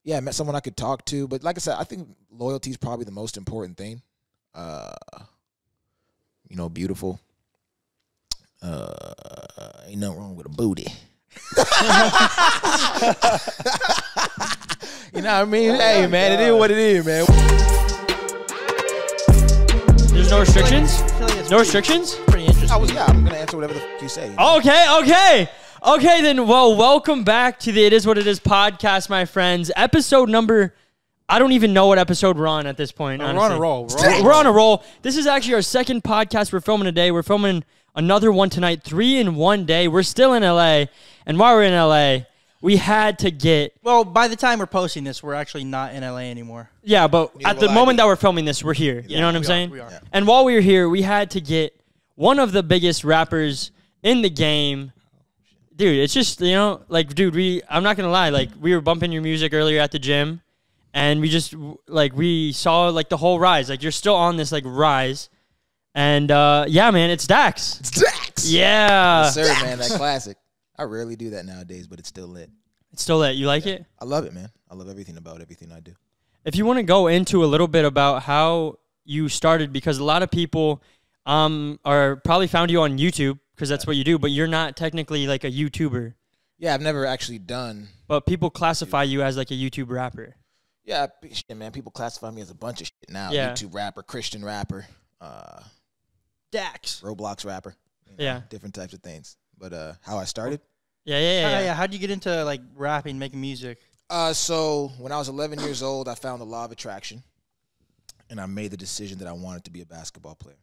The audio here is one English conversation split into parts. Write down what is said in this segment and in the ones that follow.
Yeah, I met someone I could talk to. But like I said, I think loyalty is probably the most important thing. You know, beautiful. Ain't nothing wrong with a booty. You know what I mean? Hey, man, it is what it is, man. There's no restrictions? Like no restrictions? Pretty interesting. I'm going to answer whatever the f you say. You know? Okay, then, well, welcome back to the It Is What It Is podcast, my friends. Episode number, I don't even know what episode we're on at this point, honestly. We're on a roll. We're on a roll. This is actually our second podcast we're filming today. We're filming another one tonight, 3 in one day. We're still in LA, and while we're in LA, we had to get... Well, by the time we're posting this, we're actually not in LA anymore. Yeah, but at the moment that we're filming this, we're here. You know what I'm saying? We are. Yeah. And while we were here, we had to get one of the biggest rappers in the game. Dude, it's just, you know, like, dude, I'm not going to lie. Like, we were bumping your music earlier at the gym, and we just, like, we saw, like, the whole rise. Like, you're still on this, like, rise. And, yeah, man, it's DAX. It's DAX. Yeah. Yes, sir, man, that classic. I rarely do that nowadays, but it's still lit. It's still lit. You like it? I love it, man. I love everything about everything I do. If you want to go into a little bit about how you started, because a lot of people are probably found you on YouTube, because that's what you do, but you're not technically like a YouTuber. Yeah, I've never actually done. But people classify you as like a YouTube rapper. Yeah, shit, man. People classify me as a bunch of shit now. Yeah. YouTube rapper, Christian rapper, DAX. Roblox rapper. You know, Yeah. different types of things. But how I started? Yeah. How'd you get into, like, rapping, making music? So when I was 11 years old, I found the law of attraction, and I made the decision that I wanted to be a basketball player.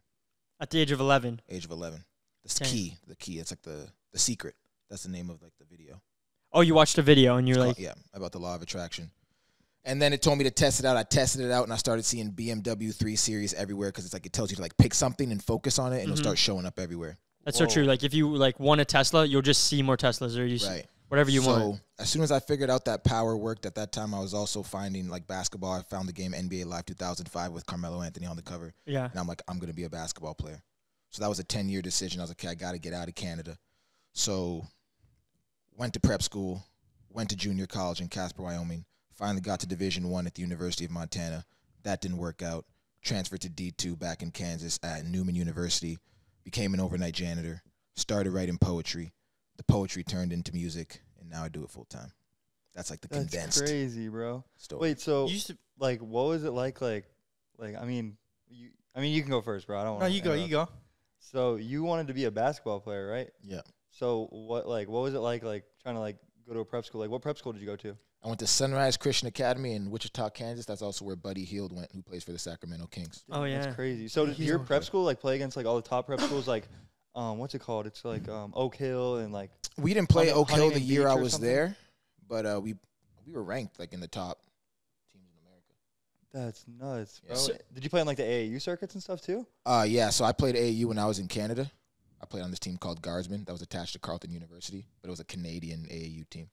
At the age of 11. Age of 11. That's the Dang. key. The key. It's like the secret. That's the name of like the video. Oh, you watched a video and you're like... Yeah, about the law of attraction. And then it told me to test it out. I tested it out, and I started seeing BMW 3 Series everywhere, because it's like it tells you to like pick something and focus on it, and it'll start showing up everywhere. That's so true. Like if you like want a Tesla, you'll just see more Teslas, or you see whatever you want. So as soon as I figured out that power worked, at that time I was also finding like basketball. I found the game NBA Live 2005 with Carmelo Anthony on the cover. Yeah. And I'm like, I'm going to be a basketball player. So that was a 10-year decision. I was like, okay, I got to get out of Canada. So went to prep school, went to junior college in Casper, Wyoming. Finally got to Division I at the University of Montana. That didn't work out. Transferred to D2 back in Kansas at Newman University. Became an overnight janitor. Started writing poetry. The poetry turned into music, and now I do it full time. That's like the condensed. That's crazy, bro. Story. Wait, so You used to, like, what was it like? I mean, you can go first, bro. I don't want. no, you go. So you wanted to be a basketball player, right? Yeah. So what was it like trying to like go to a prep school? Like, what prep school did you go to? I went to Sunrise Christian Academy in Wichita, Kansas. That's also where Buddy Hield went, who plays for the Sacramento Kings. Oh yeah. That's crazy. So did your prep school like play against like all the top prep schools? Like, what's it called? It's like Oak Hill and like. We didn't play Oak Hill the Huntington year Beach I or was something? there, but we were ranked like in the top teams in America. That's nuts, bro. Yeah. Did you play on like the AAU circuits and stuff too? Yeah, so I played AAU when I was in Canada. I played on this team called Guardsmen that was attached to Carleton University, but it was a Canadian AAU team.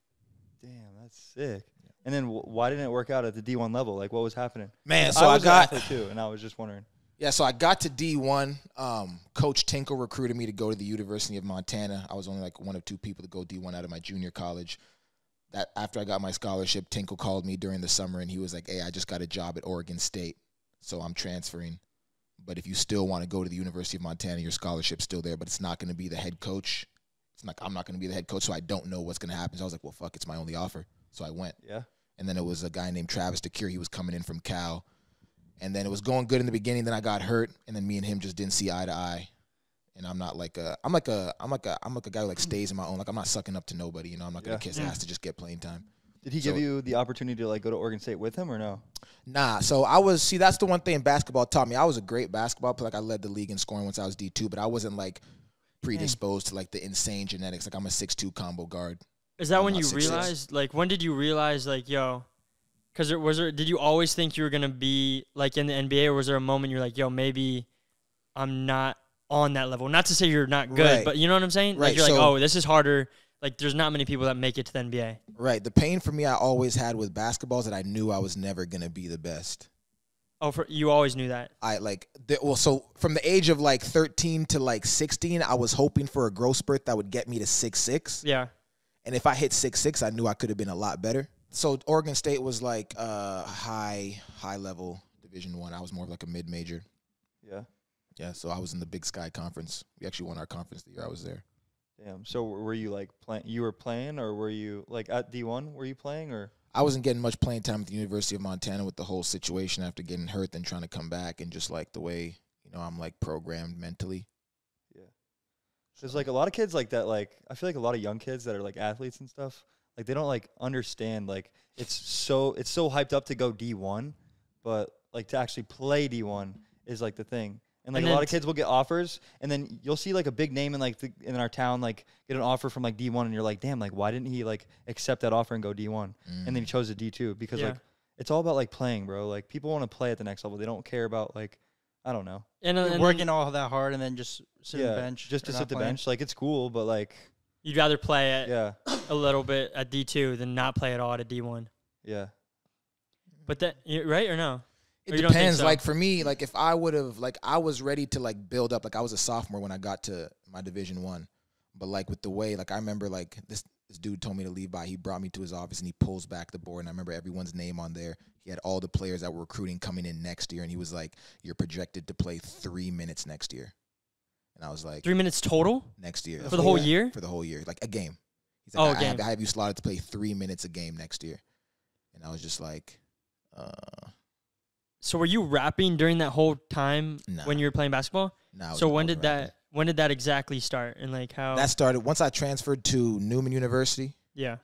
Damn, that's sick. And then why didn't it work out at the D1 level? Like, what was happening? Man, so I I was got an athlete too, and I was just wondering. Yeah, so I got to D1. Coach Tinkle recruited me to go to the University of Montana. I was only like one of 2 people to go D1 out of my junior college. That after I got my scholarship, Tinkle called me during the summer, and he was like, hey, I just got a job at Oregon State, so I'm transferring. But if you still want to go to the University of Montana, your scholarship's still there, but it's not going to be the head coach. It's like, I'm not going to be the head coach, so I don't know what's going to happen. So I was like, well, fuck, it's my only offer. So I went. Yeah. And then it was a guy named Travis DeCure. He was coming in from Cal. And then it was going good in the beginning. Then I got hurt, and then me and him just didn't see eye to eye. And I'm not like I'm like a guy who like stays in my own. Like I'm not sucking up to nobody. You know, I'm not gonna kiss ass to just get playing time. Did he give you the opportunity to like go to Oregon State with him or no? Nah. So that's the one thing basketball taught me. I was a great basketball player. Like I led the league in scoring once I was D2, but I wasn't like predisposed to like the insane genetics. Like I'm a 6'2" combo guard. Is that I'm when not you 6'6". realized? Like when did you realize? Like yo, because did you always think you were gonna be like in the NBA, or was there a moment you're like, yo, maybe I'm not on that level? Not to say you're not good, Right. but you know what I'm saying? Right, Like you're like, so- oh, this is harder. Like there's not many people that make it to the NBA. Right. The pain for me I always had with basketball is that I knew I was never gonna be the best. Oh, you always knew that. So from the age of like 13 to like 16, I was hoping for a growth spurt that would get me to 6'6". Yeah. And if I hit 6'6", I knew I could have been a lot better. So Oregon State was like high level Division I. I was more of like a mid major. Yeah. Yeah, so I was in the Big Sky Conference. We actually won our conference the year I was there. Damn. So were you like playing? You were playing, or were you like at D1? Were you playing, or? I wasn't getting much playing time at the University of Montana with the whole situation after getting hurt and trying to come back, and just like the way I'm like programmed mentally. Yeah. There's like a lot of kids like that. Like I feel like a lot of young kids that are like athletes and stuff. Like they don't like understand. Like it's so hyped up to go D1, but like to actually play D1 is like the thing. And like a lot of kids will get offers, and then you'll see like a big name in like in our town like get an offer from like D1, and you're like, damn, like why didn't he like accept that offer and go D1? And then he chose a D2 because like it's all about like playing, bro. Like people want to play at the next level. They don't care about like I don't know. And working all that hard and then just sit the bench. Just to sit the bench. Like it's cool, but like you'd rather play at a little bit at D2 than not play at all at a D1. Yeah. But that right or no? It depends. So? Like for me, like if I would have, like I was ready to like build up. Like I was a sophomore when I got to my Division I, but like with the way, like I remember like this dude told me to leave by. He brought me to his office and he pulls back the board, and I remember everyone's name on there. He had all the players that were recruiting coming in next year, and he was like, "You're projected to play 3 minutes next year," and I was like, 3 minutes total next year for the whole year? For the whole year, like a game. He's like, a game. I have you slotted to play 3 minutes a game next year, and I was just like, So were you rapping during that whole time when you were playing basketball? No. So when did that exactly start, and like how? That started once I transferred to Newman University. Yeah.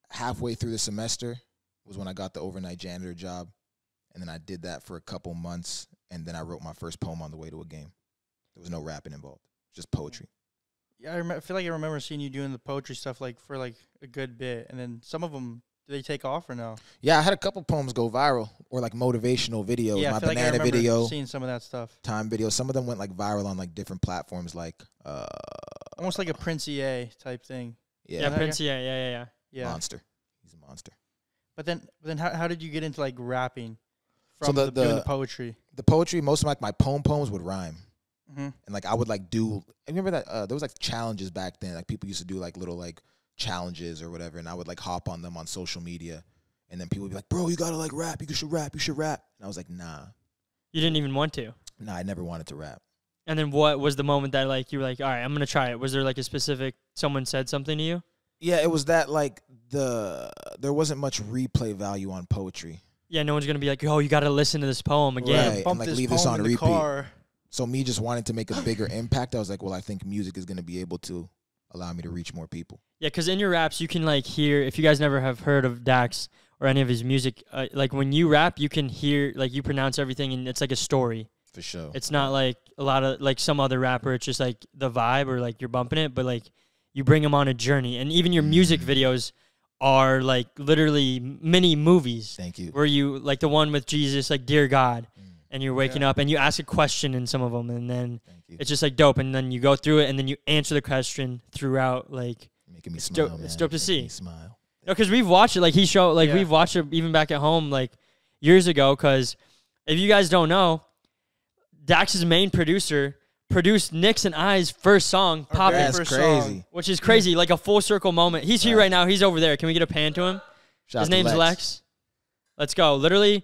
Halfway through the semester was when I got the overnight janitor job, and then I did that for a couple months, and then I wrote my first poem on the way to a game. There was no rapping involved, just poetry. Yeah, I feel like I remember seeing you doing the poetry stuff like for like a good bit, and then some of them. Do they take off or no? Yeah, I had a couple poems go viral, or like motivational videos. Yeah, my I feel banana like I remember video, seeing some of that stuff. Time video. Some of them went like viral on like different platforms, like almost like a Prince EA type thing. Yeah, Prince EA. Yeah. Monster. He's a monster. But then how did you get into like rapping? From So doing the poetry. The poetry, most of like my poems would rhyme. Mm-hmm. And like I would like do. I remember that there was like challenges back then. Like people used to do like little like challenges or whatever, and I would like hop on them on social media, and then people would be like, "Bro, you gotta like rap. You should rap. You should rap." And I was like, "Nah." You didn't even want to. Nah, I never wanted to rap. And then what was the moment that like you were like, all right, I'm gonna try it? Was there like a specific someone said something to you? Yeah, it was that like there wasn't much replay value on poetry. Yeah, no one's gonna be like, oh, you gotta listen to this poem again. Right, and like leave this on repeat. So me just wanting to make a bigger impact, I was like, well, I think music is gonna be able to allow me to reach more people. Yeah, because in your raps, you can like hear, if you guys never have heard of DAX or any of his music, like when you rap, you can hear, like you pronounce everything and it's like a story. For sure. It's not like a lot of, like some other rapper, it's just like the vibe or like you're bumping it, but like you bring them on a journey. And even your music videos are like literally mini movies. Thank you. Where you, like the one with Jesus, like Dear God, and you're waking up and you ask a question in some of them, and then it's just like dope. And then you go through it and then you answer the question throughout, like, making me smile, it's dope to see. Smile. No, because we've watched it. Like he showed, like we've watched it even back at home, like years ago. Because if you guys don't know, Dax's main producer produced Nick's and I's first song, "Poppin'." That's crazy. Which is crazy, like a full circle moment. He's here right now. He's over there. Can we get a pan to him? His name's Lex. Let's go. Literally,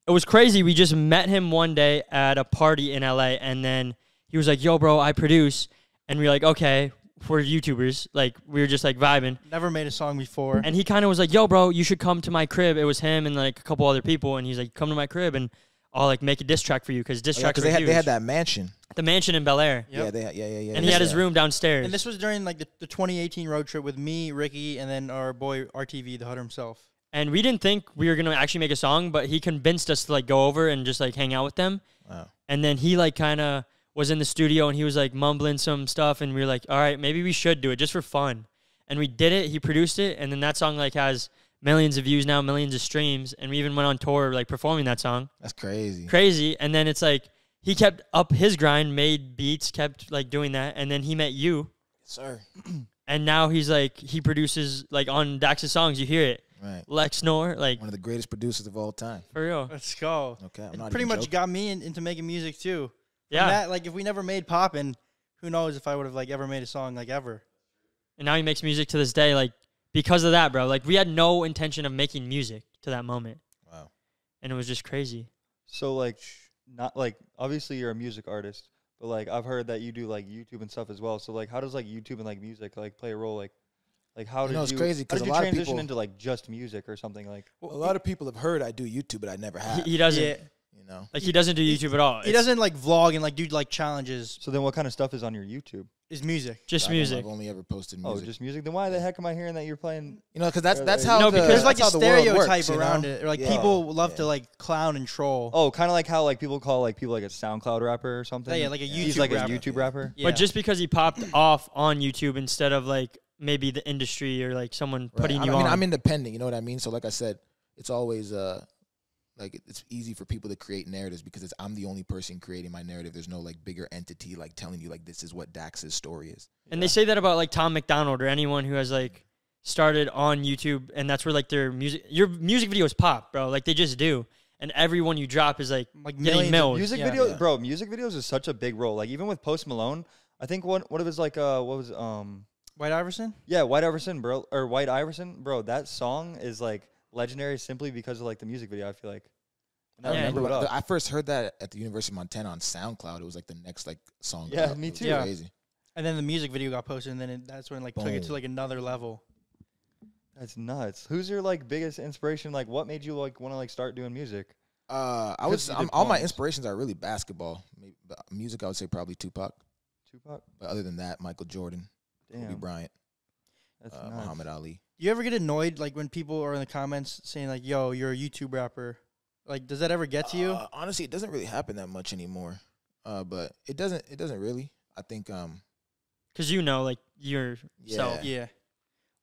it was crazy. We just met him one day at a party in LA, and then he was like, "Yo, bro, I produce," and we were like, "Okay." For YouTubers, like we were just like vibing. Never made a song before. And he kind of was like, "Yo, bro, you should come to my crib." It was him and like a couple other people, and he's like, "Come to my crib and I'll like make a diss track for you," because diss tracks are huge. They had that mansion. The mansion in Bel Air. Yep. Yeah. And he had his room downstairs. And this was during like the 2018 road trip with me, Ricky, and then our boy RTV, the Hut himself. And we didn't think we were gonna actually make a song, but he convinced us to like go over and just like hang out with them. Wow. And then he like kind of was in the studio and he was like mumbling some stuff, and we were like, all right, maybe we should do it just for fun. And we did it. He produced it, and then that song like has millions of views now, millions of streams, and we even went on tour like performing that song. That's crazy. Crazy. And then it's like he kept up his grind, made beats, kept like doing that, and then he met you. Yes, sir. And now he's like, he produces like on Dax's songs, you hear it. Right. Lex Nor, like one of the greatest producers of all time. For real. Let's go. Okay. It pretty much got me into making music too. Yeah. That, like if we never made Poppin', who knows if I would have like ever made a song like ever. And now he makes music to this day. Like because of that, bro. Like we had no intention of making music to that moment. Wow. And it was just crazy. So like, not like obviously you're a music artist, but like I've heard that you do like YouTube and stuff as well. So like, how does like YouTube and like music like play a role? Like how did It's you? crazy How because did a you lot of transition people, into like just music or something like? a lot of people have heard I do YouTube, but I never have. He doesn't. Yeah. You know, Like he doesn't do YouTube at all. He It's doesn't like vlog and like do like challenges. So then, what kind of stuff is on your YouTube? Is music. just I don't know, music. I've only ever posted Oh, music. just music. Then why the heck am I hearing that you're playing? You know, because that's No, how because the, There's like that's a how the world stereotype works, you around know? it. Or like Yeah. people love Yeah. to like clown and troll. Oh, kind of like how like people call like people like a SoundCloud rapper or something. Yeah, like a He's YouTube like rapper. a YouTube rapper. Yeah. But just because he popped off on YouTube instead of like maybe the industry or like someone Right. putting I you mean, on. I'm independent. You know what I mean? So like I said, it's always like it's easy for people to create narratives because I'm the only person creating my narrative. There's no like bigger entity like telling you like this is what Dax's story is. And they say that about like Tom McDonald or anyone who has like started on YouTube, and that's where like your music videos pop, bro. Like they just do, and everyone you drop is like Like getting millions of milled. Music Yeah. videos, Yeah. bro. Music videos is such a big role. Like even with Post Malone, I think what it was like. What was White Iverson? Yeah, White Iverson, bro, or White Iverson, bro. That song is like legendary simply because of like the music video. I feel like. And I Yeah. remember blew it when up. I first heard that at the University of Montana on SoundCloud. It was like the next like song. Yeah, up. me It was too. Yeah. Crazy. And then the music video got posted, and then that's when like took it to Boom. like another level. That's nuts. Who's your like biggest inspiration? Like, what made you like want to like start doing music? I 'Cause was you did all my poems. inspirations are really basketball. Maybe, but music, I would say probably Tupac. Tupac. But other than that, Michael Jordan, Kobe Damn, Bryant, that's nuts. Muhammad Ali. Do you ever get annoyed like when people are in the comments saying like, "Yo, you're a YouTube rapper"? Like, does that ever get to you? Honestly, it doesn't really happen that much anymore. But it doesn't really. I think because you know like yourself. Yeah. Yeah.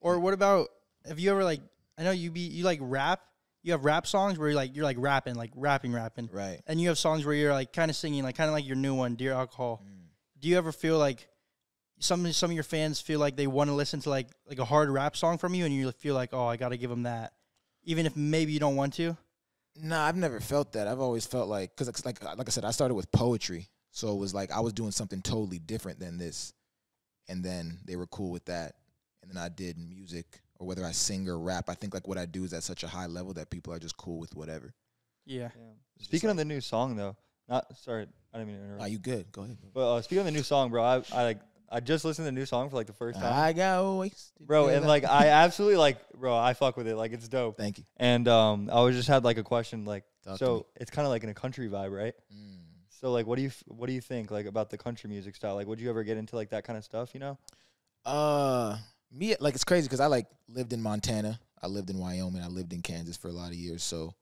Or what about? Have you ever like? I know you like rap. You have rap songs where you're like rapping, like rapping, right. and you have songs where you're like kind of singing, like kind of like your new one, "Dear Alcohol." Mm. Do you ever feel like some of your fans feel like they want to listen to like a hard rap song from you, and you feel like, oh, I got to give them that, even if maybe you don't want to? Nah, I've never felt that. I've always felt like, because like I said, I started with poetry, so it was like I was doing something totally different than this, and then they were cool with that, and then I did music, or whether I sing or rap. I think like what I do is at such a high level that people are just cool with whatever. Yeah. It's Speaking just of the new song though, sorry, I didn't mean to interrupt. Are you good? Go ahead. But speaking of the new song, bro, I just listened to the new song for like the first time, I got wasted. bro, and like I absolutely like, bro, I fuck with it, like it's dope. Thank you. And I was just had like a question, like, Talk to so me. it's kind of like in a country vibe, right? Mm. So like, what do you think like about the country music style? Like, would you ever get into like that kind of stuff? You know? Me, like, it's crazy because I like lived in Montana, I lived in Wyoming, I lived in Kansas for a lot of years, so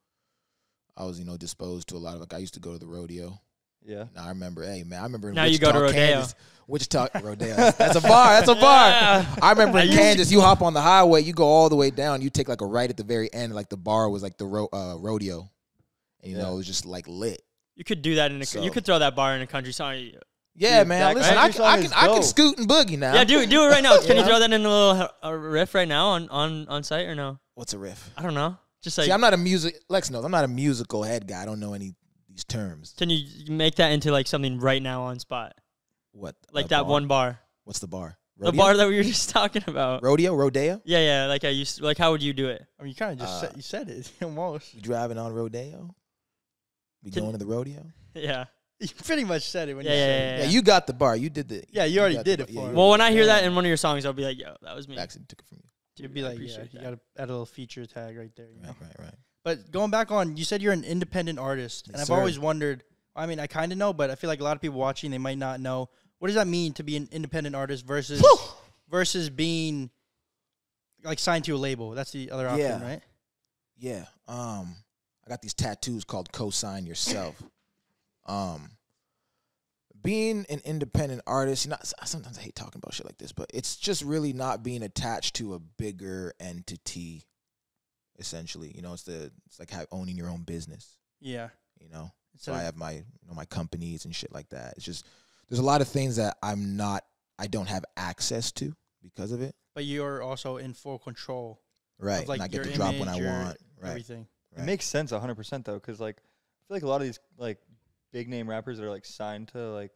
I was disposed to a lot of, like, I used to go to the rodeo. Yeah. Now I remember, hey man, I remember in Now you Wichita, go to rodeo. Kansas, Wichita rodeo. That's a bar. That's a bar. Yeah. I remember in I used Kansas, you hop on the highway, you go all the way down, you take like a right at the very end, like the bar was like the rodeo, and Yeah. it was just like lit. You could do that in a. So- you could throw that bar in a country song. Yeah, Dude, man. that Listen, country song is I can dope. scoot and boogie now. Yeah, do it right now. Can you Yeah. throw that in a little riff right now on site or no? What's a riff? I don't know. Just like See, I'm not a Lex knows I'm not a musical head guy. I don't know any of these terms. can you make that into like something right now on spot? What? Like a that bar? one bar. What's the bar? The Rodeo? bar that we were just talking about. Rodeo? Yeah. Like I used to, like how would you do it? I mean, you kind of just you said it almost. You driving on rodeo? We Can- going to the rodeo? Yeah. You pretty much said it when Yeah, you said yeah, it. yeah. Yeah, you got the bar. You did the. Yeah, you already got did the it bar. for Yeah, him. Well, when I hear that yeah. in one of your songs, I'll be like, yo, that was me. Jackson took it from you. You'd be I like, yeah, appreciate you that. got to add a little feature tag right there. You know? Right. But going back on, you said you're an independent artist, and Yes, I've sir. always wondered. I mean, I kind of know, but I feel like a lot of people watching they might not know. What does that mean to be an independent artist versus being like signed to a label? That's the other option, Yeah. right? Yeah. I got these tattoos called "Co-Sign Yourself." Being an independent artist, sometimes I hate talking about shit like this, but it's just really not being attached to a bigger entity. Essentially, it's like owning your own business. Yeah. So I have my my companies and shit like that. It's just there's a lot of things that I don't have access to because of it. But you're also in full control Right. of like and I get your to drop when I image, your want. Right. everything. It makes sense 100% though, because like I feel like a lot of these like big name rappers that are like signed to like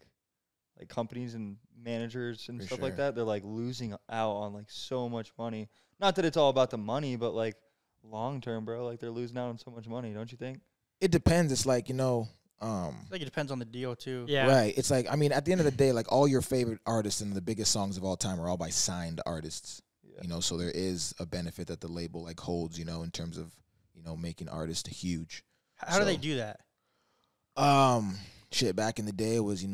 companies and managers and For stuff like sure. that, they're like losing out on like so much money. not that it's all about the money, but like long term, bro, like they're losing out on so much money, don't you think? It depends. It's like, I think it depends on the deal too. Yeah. right. It's like, I mean, at the end of the day, like all your favorite artists and the biggest songs of all time are all by signed artists. Yeah. So there is a benefit that the label like holds, in terms of, making artists huge. How do they do that? Shit, back in the day, it was,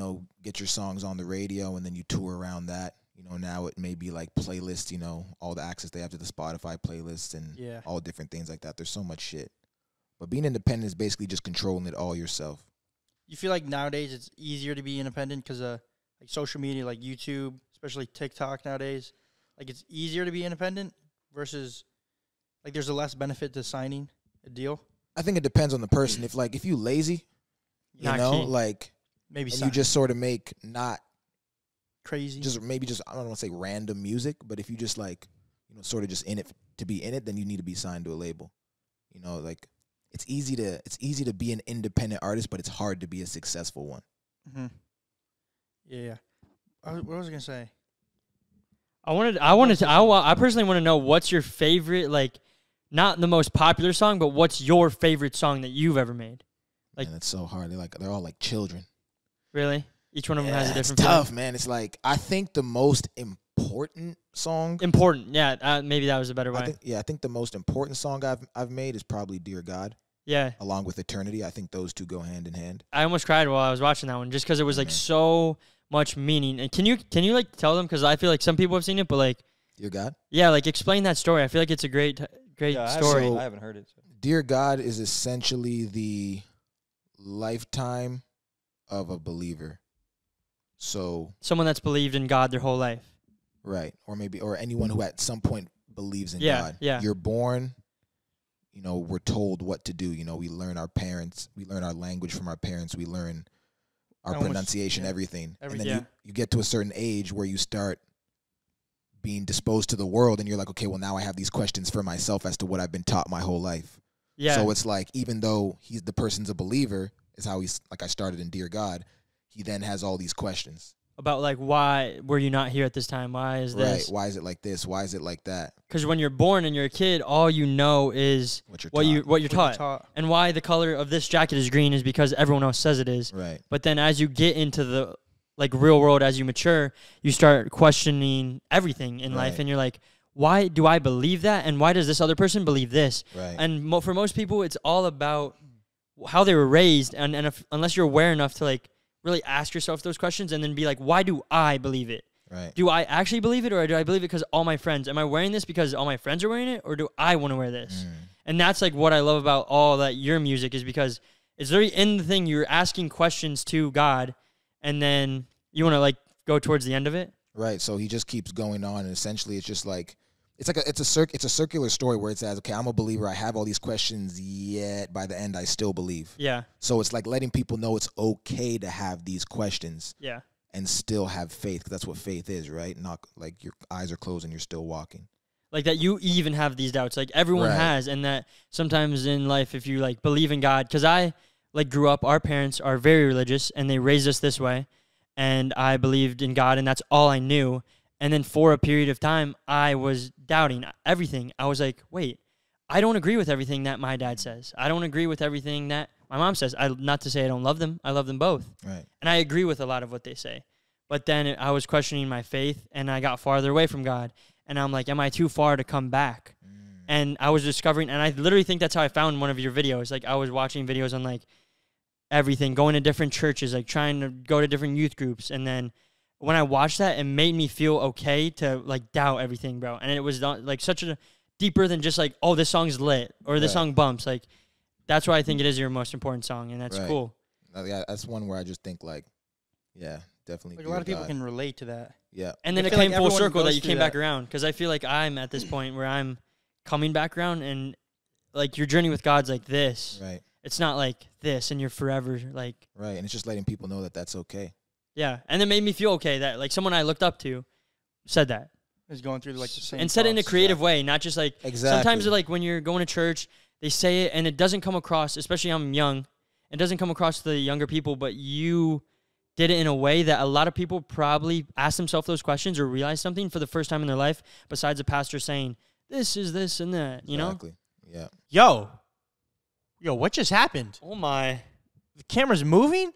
get your songs on the radio and then you tour around that. Now it may be like playlists, all the access they have to the Spotify playlists and all different things like that. There's so much shit. But being independent is basically just controlling it all yourself. You feel like nowadays it's easier to be independent because like social media, like YouTube, especially TikTok nowadays, like it's easier to be independent versus like there's a less benefit to signing a deal? I think it depends on the person. If you lazy, Not key. like Maybe and you just sort of make not crazy. maybe I don't want to say random music, but if you just like, sort of just in it to be in it, then you need to be signed to a label. Like it's easy to be an independent artist, but it's hard to be a successful one. Mm-hmm. Yeah. What was I gonna say? I personally want to know what's your favorite, like, not the most popular song, but what's your favorite song that you've ever made? Like, Man, it's so hard. They're all like children. Really? Each one of them has a different It's tough, feeling? man. It's like, I think the most important song. Important, yeah. Maybe that was a better way. I think the most important song I've made is probably Dear God, Yeah. along with Eternity. I think those two go hand in hand. I almost cried while I was watching that one just because it was like so much meaning. And can you like tell them, because I feel like some people have seen it, but like, Dear God? yeah, like explain that story. I feel like it's a great story. I haven't heard it. So. Dear God is essentially the lifetime of a believer. So, Someone that's believed in God their whole life. right. Or anyone who at some point believes in Yeah, God. yeah. You're born, we're told what to do. We learn our language from our parents. We learn our Almost, pronunciation, everything. And then Yeah. you get to a certain age where you start being disposed to the world and you're like, okay, well, now I have these questions for myself as to what I've been taught my whole life. Yeah. So it's like, even though the person's a believer, is how he's like, I started in Dear God, he then has all these questions. About like, why were you not here at this time? Why is this? Right. Why is it like this? Why is it like that? Because when you're born and you're a kid, all you know is What you're what taught. you're taught. And why the color of this jacket is green is because everyone else says it is. Right. But then as you get into the like real world, as you mature, you start questioning everything in life, Right. and you're like, why do I believe that? And why does this other person believe this? Right. And for most people, it's all about how they were raised, and unless you're aware enough to like really ask yourself those questions and then be like, why do I believe it? Right. Do I actually believe it, or do I believe it because all my friends? Am I wearing this because all my friends are wearing it, or do I want to wear this? And that's like what I love about all that your music is, because it's very in the thing. You're asking questions to God, and then you want to like go towards the end of it. Right. So he just keeps going on, and essentially it's just like it's a circular story where it says, okay, I'm a believer, I have all these questions, yet by the end I still believe. Yeah. So it's like letting people know it's okay to have these questions. Yeah. And still have faith, because that's what faith is, right? Not like your eyes are closed and you're still walking. Like that you even have these doubts, like everyone Right. has, and that sometimes in life, if you like believe in God, because I like grew up, our parents are very religious and they raised us this way, and I believed in God and that's all I knew. And then for a period of time, I was doubting everything. I was like, wait, I don't agree with everything that my dad says. I don't agree with everything that my mom says. Not to say I don't love them. I love them both. Right. And I agree with a lot of what they say. But then I was questioning my faith, and I got farther away from God. And I'm like, am I too far to come back? And I was discovering, and I literally think that's how I found one of your videos. Like, I was watching videos on, like, everything, going to different churches, like, trying to go to different youth groups. And then when I watched that, it made me feel okay to, like, doubt everything, bro. And it was, like, such a deeper than just, like, oh, this song's lit, or this Right. song bumps. Like, that's why I think it is your most important song, and that's Right. cool. Yeah, that's one where I just think like, yeah, definitely. Like a lot of people God. can relate to that. Yeah. And then I it feel came like full everyone circle that goes you through came back that. around, because I feel like I'm at this point where I'm coming back around, and like your journey with God's like this. Right. It's not like this and you're forever like, Right. And it's just letting people know that that's okay. yeah. And it made me feel okay that like someone I looked up to said that, Is going through like the same. and said it in a thoughts. creative way, not just like Exactly. sometimes like when you're going to church, they say it and it doesn't come across, especially I'm young, it doesn't come across to the younger people, but you did it in a way that a lot of people probably ask themselves those questions or realize something for the first time in their life, besides a pastor saying, this is this and that, you know? Exactly. Yeah. Yo, what just happened? Oh, my. The camera's moving,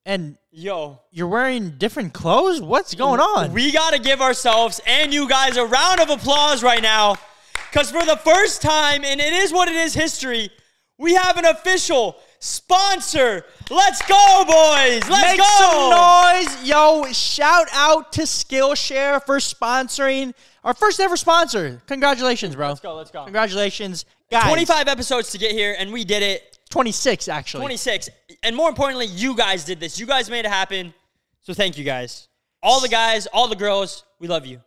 and Yo. you're wearing different clothes? What's going on? We got to give ourselves and you guys a round of applause right now, because for the first time, and it is what it is history, we have an official sponsor. Let's go, boys. Let's Make go. some noise. Yo, shout out to Skillshare for sponsoring our first ever sponsor. Congratulations, bro. Let's go. Congratulations. Guys, 25 episodes to get here, and we did it. 26, actually. 26. And more importantly, you guys did this. You guys made it happen. So thank you, guys. All the guys, all the girls, we love you.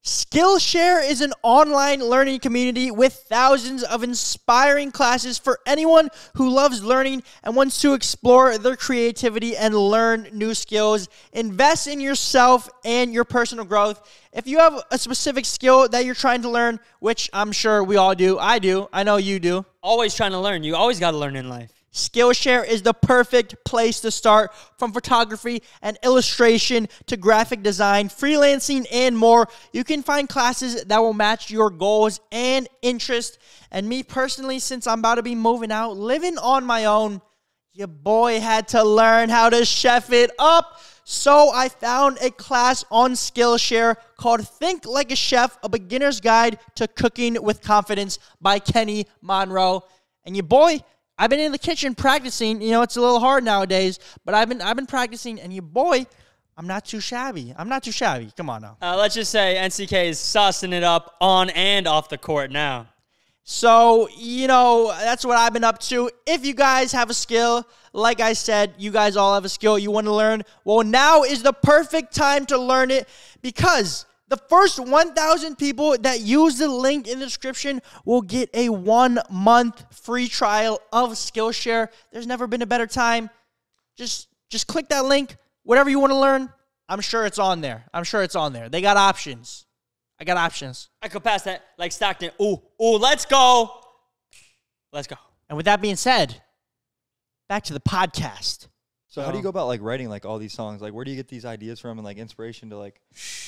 Skillshare is an online learning community with thousands of inspiring classes for anyone who loves learning and wants to explore their creativity and learn new skills. Invest in yourself and your personal growth. If you have a specific skill that you're trying to learn, which I'm sure we all do, I know you do. Always trying to learn. You always got to learn in life. Skillshare is the perfect place to start, from photography and illustration to graphic design, freelancing, and more. You can find classes that will match your goals and interests. And me personally, since I'm about to be moving out, living on my own, your boy had to learn how to chef it up. So I found a class on Skillshare called Think Like a Chef, a beginner's guide to cooking with confidence by Kenny Monroe. And your boy, I've been in the kitchen practicing. You know, it's a little hard nowadays, but I've been practicing, and your boy, I'm not too shabby. Come on now. Let's just say NCK is sussing it up on and off the court now. So, you know, that's what I've been up to. If you guys have a skill, like I said, you guys all have a skill you want to learn. Well, now is the perfect time to learn it, because the first 1,000 people that use the link in the description will get a 1-month free trial of Skillshare. There's never been a better time. Just click that link. Whatever you want to learn, I'm sure it's on there. They got options. I got options. I could pass that like Stockton. Ooh, let's go. Let's go. And with that being said, back to the podcast. So how do you go about like writing like all these songs? Like, where do you get these ideas from and like inspiration to like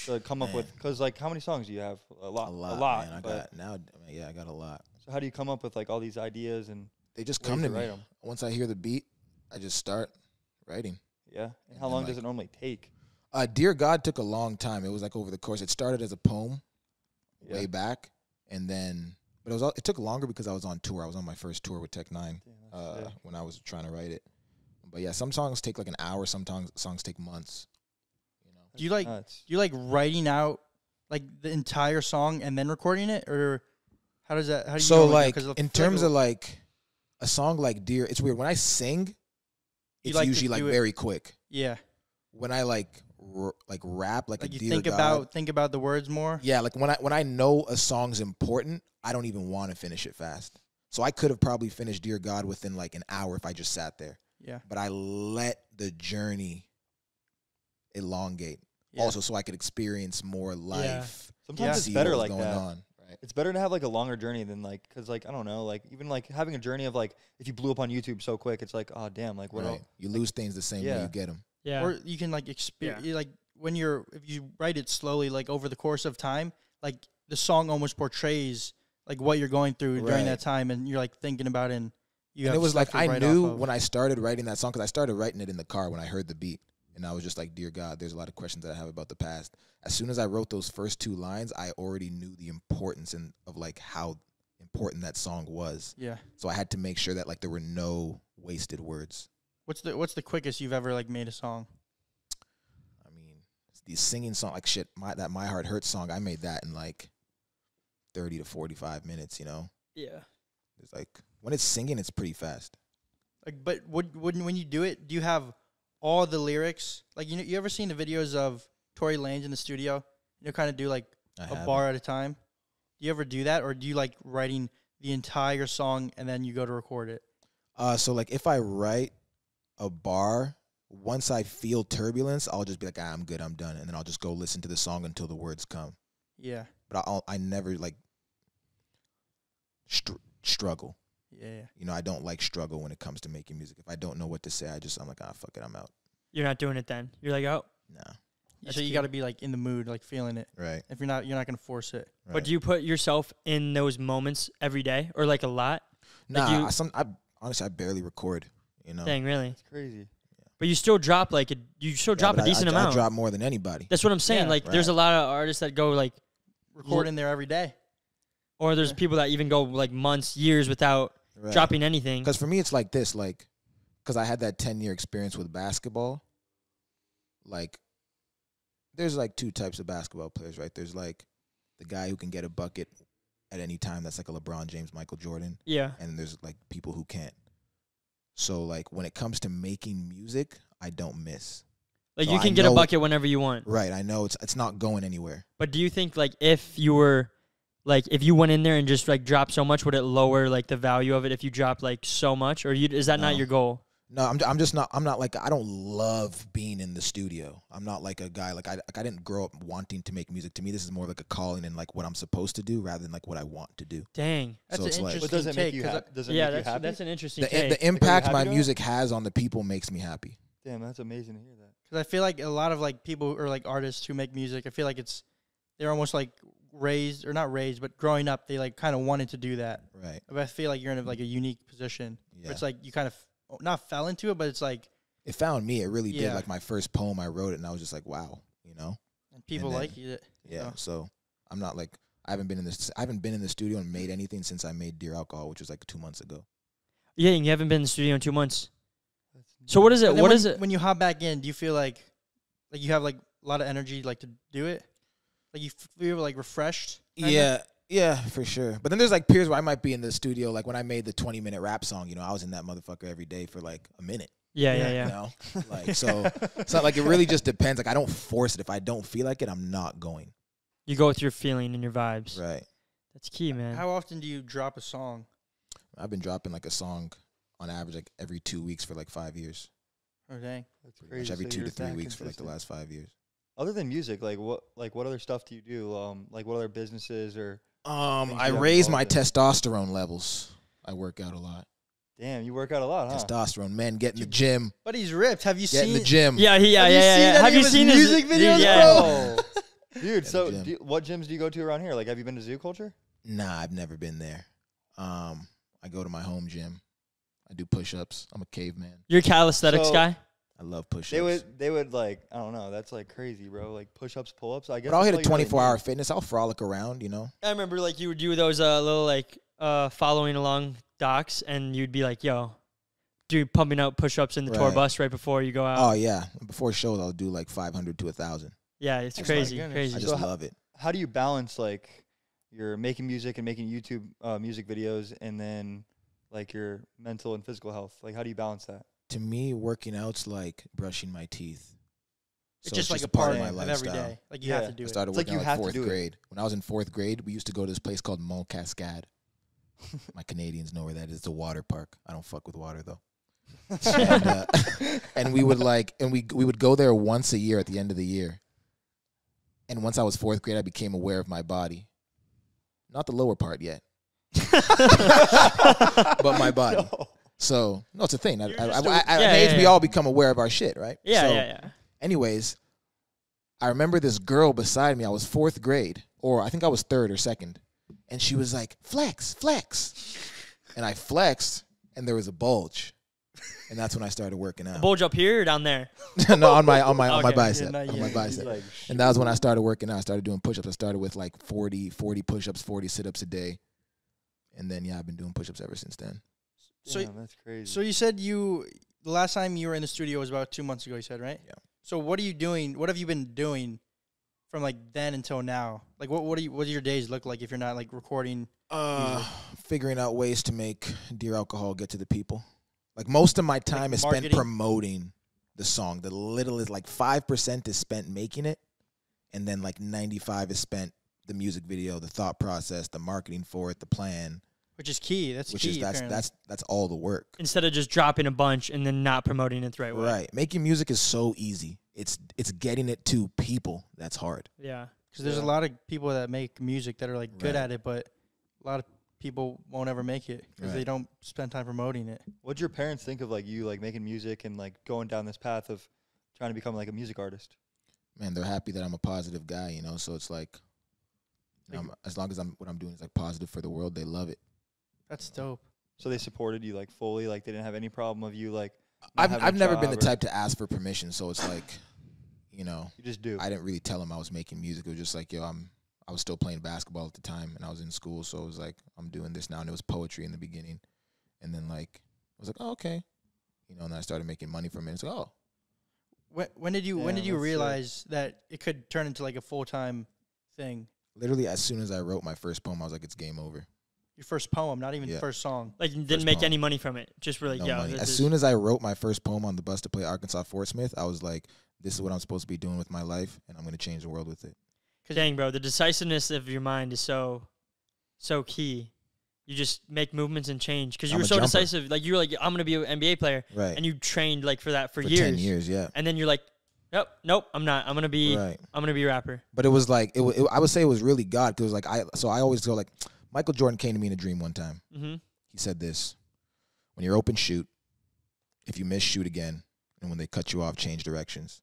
to come up with? Because like, how many songs do you have? A lot. Man, I got a lot. So how do you come up with like all these ideas and They just come to me. Once I hear the beat, I just start writing. Yeah. And how long does it normally take? Dear God took a long time. It was like over the course. It started as a poem way back, and then it took longer because I was on tour. I was on my first tour with Tech Nine when I was trying to write it. But yeah, some songs take like an hour. Some songs take months. You know. Do you like writing out like the entire song and then recording it, or how does that? How do you so know, like in terms of like a song like Dear, it's weird when I sing. It's like usually like very quick. Yeah. When I like rap, like a you Dear think God, think about the words more. Yeah, like when I know a song's important, I don't even want to finish it fast. So I could have probably finished Dear God within like an hour if I just sat there. Yeah. But I let the journey elongate. Yeah. Also, so I could experience more life. Yeah. Sometimes it's see better what like was going that. on, right? It's better to have like a longer journey than like, because like I don't know, like even like having a journey of like if you blew up on YouTube so quick, it's like, oh damn, like what Right. You lose things the same way you get them. Yeah. Or you can like experience like when if you write it slowly, like over the course of time, like the song almost portrays like what you're going through during that time, and you're like thinking about it. And it was like I knew when I started writing that song, because I started writing it in the car when I heard the beat, and I was just like, Dear God, there's a lot of questions that I have about the past. As soon as I wrote those first two lines, I already knew the importance of like how important that song was. Yeah. So I had to make sure that like there were no wasted words. What's the quickest you've ever like made a song? I mean, these singing song like shit. That My Heart Hurts song, I made that in like 30 to 45 minutes. You know. Yeah. It's like when it's singing, it's pretty fast. Like, but when you do it, do you have all the lyrics? Like, you ever seen the videos of Tory Lanez in the studio? Kind of do like a bar at a time. Do you ever do that, or do you like writing the entire song and then you go to record it? So like if I write a bar, once I feel turbulence, I'll just be like, I'm good, I'm done, and then I'll just go listen to the song until the words come. Yeah. But I never like struggle. Yeah. You know, I don't like struggle when it comes to making music. If I don't know what to say, I'm like, fuck it, I'm out. You're not doing it then. You're like, oh. Nah. That's So you key. got to be like in the mood, like feeling it. Right. If you're not gonna force it. Right. But do you put yourself in those moments every day or like a lot? Nah, you- honestly I barely record. You know. Dang, really? It's crazy. But you still drop like you still drop a but decent I amount. drop more than anybody. That's what I'm saying. Yeah, like there's a lot of artists that go like, Recording there every day. or there's people that even go like months, years without Right. dropping anything. Because for me, it's like this, like, because I had that 10-year experience with basketball. Like, there's like two types of basketball players, right? There's like the guy who can get a bucket at any time. That's like a LeBron James, Michael Jordan. Yeah. And there's like people who can't. So like when it comes to making music, I don't miss. Like So you I can get a know- bucket whenever you want. Right. I know it's not going anywhere. But do you think like if you were like if you went in there and just like dropped so much, would it lower like the value of it if you dropped like so much, or is that not No. your goal? No, I'm just not. I'm not like, I don't love being in the studio. I'm not like a guy, like I didn't grow up wanting to make music. To me, this is more like a calling and like what I'm supposed to do rather than like what I want to do. Dang. That's So an it's like- interesting But does it make take. you 'cause happy? Does it Yeah, make you happy? that's an interesting The take. impact happy my doing it? music has on the people makes me happy. Damn, that's amazing to hear that. Because I feel like a lot of like people or like artists who make music, I feel like they're almost like raised or not raised, but growing up, they like kind of wanted to do that. Right. But I feel like you're in like a unique position. Yeah. Where it's like you kind of not fell into it, but it's like It found me. It really did. Yeah. Like my first poem, I wrote it, and I was just like, wow, you know. and people And then- like it. Yeah. Yeah. So I'm not like, I haven't been in the studio and made anything since I made Dear Alcohol, which was like 2 months ago. Yeah, and you haven't been in the studio in 2 months. That's So what is it? But then What when, is it? when you hop back in? Do you feel like you have like a lot of energy like to do it? Like you feel like refreshed? kinda? Yeah, for sure. But then there's like periods where I might be in the studio, like when I made the 20-minute rap song, you know, I was in that motherfucker every day for like a minute. Yeah. You know? Like, so it's not like, it really just depends. Like I don't force it. If I don't feel like it, I'm not going. You go with your feeling and your vibes. Right. That's key, man. How often do you drop a song? I've been dropping like a song on average like every 2 weeks for like 5 years. Oh dang. That's Pretty crazy. much every So 2 you're to 3 that weeks for like the consistent. last 5 years. Other than music, like what other stuff do you do? Like what other businesses or? Things I you have raise my involved in. testosterone levels. I work out a lot. Damn, you work out a lot, huh? Testosterone, men, get in the gym. But he's ripped. Have you Get in seen? the gym. Yeah, Have you seen Have any you of his seen music his videos, yeah. bro? Dude, so gym. what gyms do you go to around here? Like, have you been to Zoo Culture? Nah, I've never been there. I go to my home gym. I do push-ups. I'm a caveman. You're a calisthenics So- guy? I love push-ups. They would like, I don't know, that's like crazy, bro. Like push-ups, pull-ups. I guess. But I'll hit a that's all you really 24-hour need. fitness. I'll frolic around, you know. I remember like you would do those little like following along docs, and you'd be like, yo, dude, pumping out push-ups in the tour Right. bus right before you go out. Oh, yeah. Before shows, I'll do like 500 to 1,000. Yeah, it's Oh my crazy, goodness. crazy. I So just how- love it. How do you balance like you're making music and making YouTube music videos, and then like your mental and physical health? Like, how do you balance that? To me, working out's like brushing my teeth. It's So just like a part part of my of every lifestyle. day. Like you have Yeah. to do I it. started It's like working you out have in to fourth do it. grade. When I was in fourth grade, we used to go to this place called Mont Cascade. My Canadians know where that is. It's a water park. I don't fuck with water though. And we would we would go there once a year at the end of the year. And once I was fourth grade, I became aware of my body. Not the lower part yet, but my body. No. So no, it's a thing. At just at an yeah, age, yeah, we yeah. all become aware of our shit, right? Yeah, So, yeah. anyways, I remember this girl beside me. I was fourth grade, or I think I was third or second. And she was like, flex, flex. And I flexed, and there was a bulge. And that's when I started working out. Bulge up here or down there? No, on my Okay. bicep. Yeah, not On yet. my He's bicep. Like, And that was when I started working out. I started doing push-ups. I started with like 40 push-ups, 40 sit-ups a day. And then, yeah, I've been doing push-ups ever since then. So- damn, that's crazy. So you said the last time you were in the studio was about 2 months ago. You said, right? Yeah. So what are you doing? What have you been doing from like then until now? Like what do your days look like if you're not like recording? Figuring out ways to make Dear Alcohol get to the people. Like most of my time is spent marketing? promoting the song. The little is like 5% is spent making it, and then like 95 is spent the music video, the thought process, the marketing for it, the plan. Which is key. That's Which key. is that's apparently. that's all the work. Instead of just dropping a bunch and then not promoting it the right way. Right. Making music is so easy. It's getting it to people that's hard. Yeah. Because there's a Yeah. lot of people that make music that are like good Right. at it, but a lot of people won't ever make it because they Right. don't spend time promoting it. What'd your parents think of like you like making music and like going down this path of trying to become like a music artist? man, they're happy that I'm a positive guy, you know. So it's like, as long as what I'm doing is like positive for the world, they love it. That's dope. So they supported you like fully, like they didn't have any problem of you like. I've never been the type to ask for permission, so it's like, you know, You just do. I didn't really tell them I was making music. It was just like, yo, I was still playing basketball at the time, and I was in school, so it was like, I'm doing this now, and it was poetry in the beginning, and then like I was like, oh, okay, you know, and then I started making money from it. It's like, oh, When did you Yeah, that's sick. realize that it could turn into like a full-time thing? literally as soon as I wrote my first poem, I was like, it's game over. Your first poem, not even Yeah. first song. Like you First didn't make poem. any money from it. Just were like, No yo, money. this As is soon as I wrote my first poem on the bus to play Arkansas Fort Smith, I was like, this is what I'm supposed to be doing with my life, and I'm going to change the world with it. dang, bro, the decisiveness of your mind is so key. You just make movements and change because you I'm were a so jumper. decisive. Like you were like, I'm gonna be an NBA player, Right. and you trained like for that for For years. 10 years, yeah. And then you're like, nope, I'm not. I'm gonna be Right. a rapper. But it was like, I would say it was really God, because like I always go like, Michael Jordan came to me in a dream one time. Mm-hmm. He said this: when you're open, shoot. If you miss, shoot again. And when they cut you off, change directions.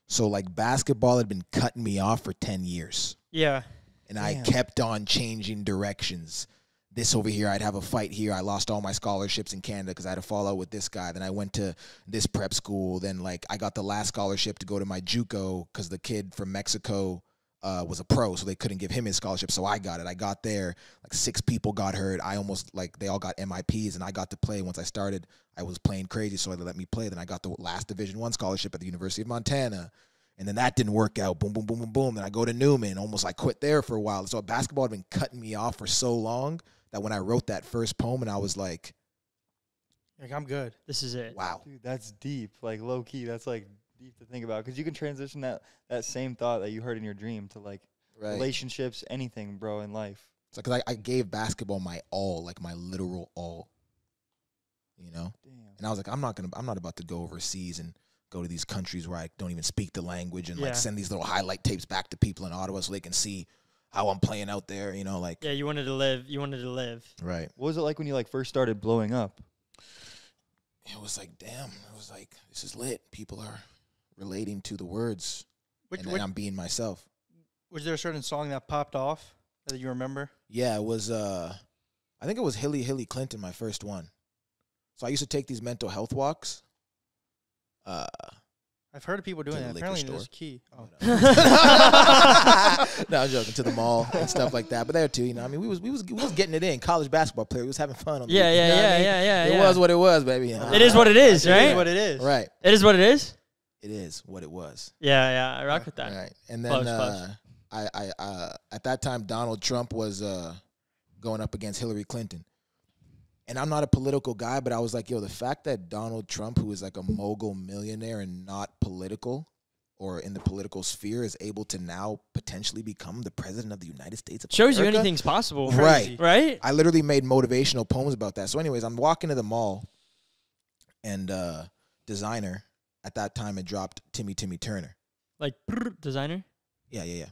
So like basketball had been cutting me off for 10 years. Yeah. And I Damn. kept on changing directions. This over here, I'd have a fight here. I lost all my scholarships in Canada because I had to fall out with this guy. Then I went to this prep school. Then like I got the last scholarship to go to my JUCO because the kid from Mexico was a pro, so they couldn't give him his scholarship. So I got it. I got there. Like 6 people got hurt. I almost like they all got MIPs, and I got to play. Once I started, I was playing crazy, so they let me play. Then I got the last Division I scholarship at the University of Montana. And then that didn't work out. Boom, boom, boom, boom, boom. Then I go to Newman. Almost like quit there for a while. So basketball had been cutting me off for so long that when I wrote that first poem, and I was like, Like, I'm good. This is it. wow. Dude, that's deep. Like low key, that's like deep to think about because you can transition that same thought that you heard in your dream to like Right. relationships, anything, bro, in life. It's like 'cause I gave basketball my all, like my literal all. You know? Damn. And I was like, I'm not about to go overseas and go to these countries where I don't even speak the language and Yeah. like send these little highlight tapes back to people in Ottawa so they can see how I'm playing out there, you know, like Yeah, you wanted to live. You wanted to live. right. What was it like when you like first started blowing up? It was like, damn, it was like, this is lit. People are relating to the words. And then I'm being myself. Was there a certain song that popped off that you remember? Yeah, it was I think it was Hilly Clinton, my first one. So I used to take these mental health walks. I've heard of people doing To the that. liquor Apparently, there's store. key. Oh. No, I'm joking. To the mall and stuff like that. But there too, you know. I mean, we was getting it in. College basketball player. We was having fun. On the Yeah, weekends, you know what I mean? yeah. It was what it was, baby. It is what it is, It right? is what it is. Right. It is what it is. It is what it was. Yeah. I rock with that. Right. And then Close. I at that time Donald Trump was going up against Hillary Clinton. And I'm not a political guy, but I was like, yo, the fact that Donald Trump, who is like a mogul millionaire and not political or in the political sphere, is able to now potentially become the president of the United States of Shows you America. anything's possible. Right. Right? I literally made motivational poems about that. So anyways, I'm walking to the mall, and Designer at that time had dropped Timmy Turner. Like designer? Yeah.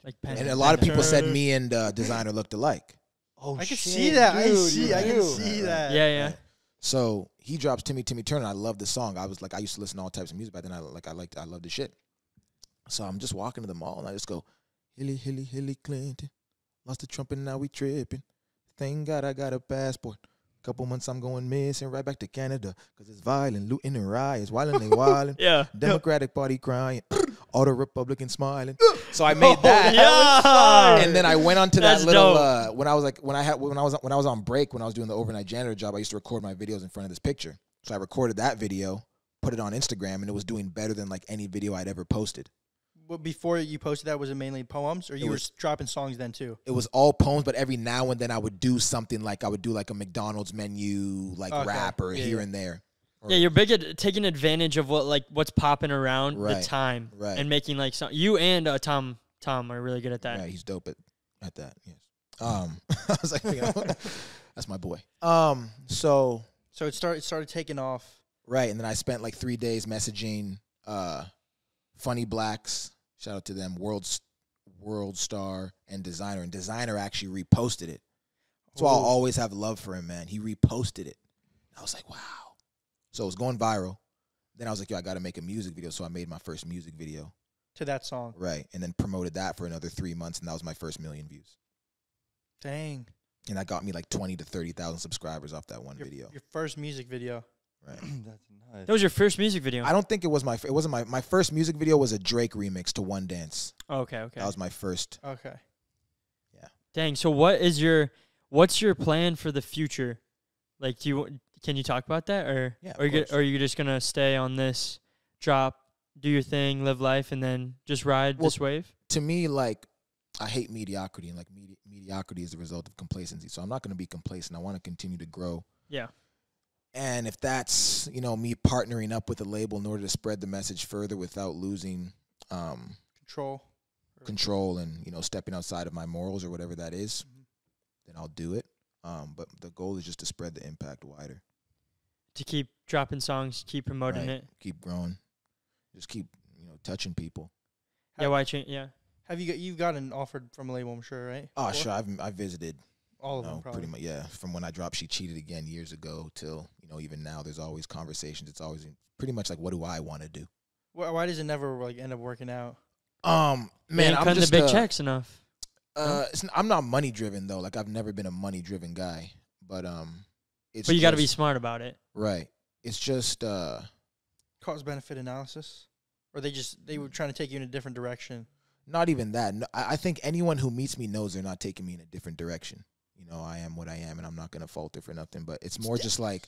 Like pen. And a lot of people said Turner. me and Designer looked alike. Oh, I can see that. I can do. see that. Yeah. So he drops Timmy Turner. I love the song. I was like, I used to listen to all types of music back then. I loved the shit. So I'm just walking to the mall and I just go, Hilly Clinton, lost the Trump and now we tripping. Thank God I got a passport. Couple months I'm going missing, right back to Canada, because it's violent, looting and riots, wilding and wilding. Yeah. Democratic Party crying, all the Republicans smiling. So I made that. Yeah. And then I went on to that That's little dope. when I was on break, when I was doing the overnight janitor job, I used to record my videos in front of this picture. So I recorded that video, put it on Instagram, and it was doing better than like any video I'd ever posted. But before you posted that, was it mainly poems, or you were dropping songs then too? It was all poems, but every now and then I would do something like I would do like a McDonald's menu, like rap or here and there. Yeah, you're big at taking advantage of what's popping around the Right. time, Right. and making like you and Tom are really good at that. Right, he's dope at that. Yes. I was like, you know, that's my boy. So it started taking off. right, and then I spent like 3 days messaging Funny Blacks. Shout out to them, World Star and Designer actually reposted it. So I'll always have love for him, man. He reposted it. I was like, wow. So it was going viral. Then I was like, yo, I got to make a music video. So I made my first music video. to that song. Right. And then promoted that for another 3 months, and that was my first 1,000,000 views. Dang. And that got me like 20 to 30,000 subscribers off that one video. Your first music video. Right. That's nice. That was your first music video. I don't think it was it wasn't my first music video was a Drake remix to One Dance. Oh, okay, okay. That was my first. Okay. Dang. So what's your plan for the future? Like, can you talk about that, or Yeah, of or course. are you just gonna stay on this, drop, do your thing, live life, and then just ride this wave? To me, like, I hate mediocrity, and like mediocrity is the result of complacency. So I'm not going to be complacent. I want to continue to grow. Yeah. And if that's, me partnering up with a label in order to spread the message further without losing control and, stepping outside of my morals or whatever that is, then I'll do it. But the goal is just to spread the impact wider. To keep dropping songs, keep promoting Right. it. Keep growing. Just keep, touching people. Yeah, why change? Yeah. Have you've gotten offered from a label, I'm sure, right? Oh, Before? sure. I've visited All of them, probably. pretty much, yeah. From when I dropped She Cheated Again years ago till, even now, there's always conversations. It's always pretty much like, what do I want to do? Why does it never like end up working out? Man, Ain't I'm cutting just the big checks enough. I'm not money driven though. Like I've never been a money driven guy, but it's. But you got to be just- smart about it. right. It's just Cost benefit analysis, or they were trying to take you in a different direction. not even that. No, I think anyone who meets me knows they're not taking me in a different direction. I am what I am, and I'm not gonna falter for nothing. But it's more just like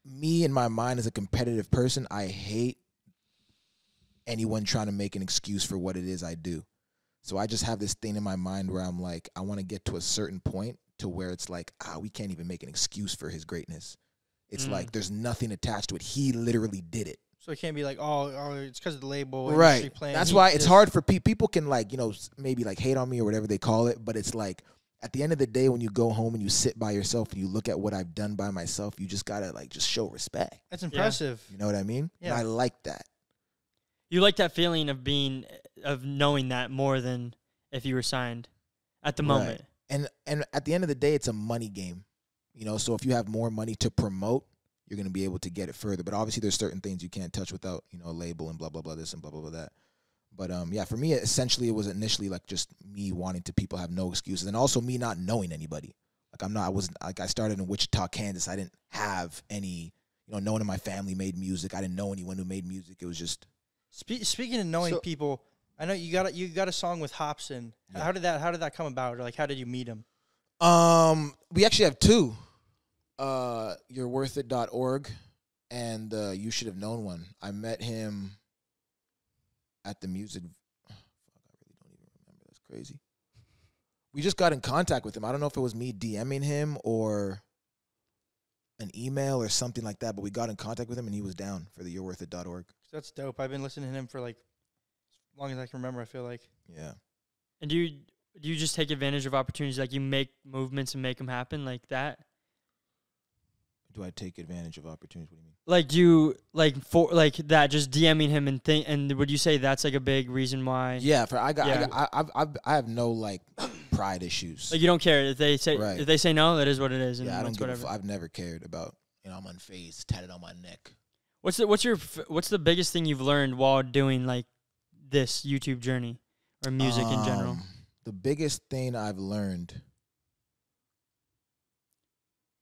me in my mind as a competitive person. I hate anyone trying to make an excuse for what it is I do. So I just have this thing in my mind where I'm like, I want to get to a certain point to where it's like, we can't even make an excuse for his greatness. It's like there's nothing attached to it. He literally did it. So it can't be like, oh, it's because of the label. Right. industry plan. That's He why it's just- hard for people can like, maybe like hate on me or whatever they call it. But it's like at the end of the day, when you go home and you sit by yourself and you look at what I've done by myself, you just got to like just show respect. That's impressive. You know what I mean? Yeah. And I like that. You like that feeling of knowing that more than if you were signed at the moment. And at the end of the day, it's a money game. So if you have more money to promote, you're going to be able to get it further. But obviously there's certain things you can't touch without, a label and blah, blah, blah, this and blah, blah, blah, that. But, yeah, for me, essentially it was initially like just me wanting to people have no excuses. And also me not knowing anybody. I started in Wichita, Kansas. I didn't have any, no one in my family made music. I didn't know anyone who made music. It was just. Speaking of knowing people, I know you got a song with Hobson. Yeah. How did that come about? Or like, how did you meet him? We actually have two. You'reWorthIt.org and You Should Have Known One. I met him at the music. I really don't even remember. That's crazy. We just got in contact with him. I don't know if it was me DMing him or an email or something like that, but we got in contact with him and he was down for the You'reWorthIt.org. That's dope. I've been listening to him for like as long as I can remember, I feel like. Yeah. And do you just take advantage of opportunities, like you make movements and make them happen like that? Do I take advantage of opportunities? What do you mean? Like that, just DMing him and would you say that's like a big reason why? Yeah, I have no like pride issues. Like you don't care if they say Right. if they say no, that is what it is. And Yeah, I don't it's give whatever. I've never cared about, I'm unfazed, tatted on my neck. What's the biggest thing you've learned while doing like this YouTube journey or music in general? The biggest thing I've learned.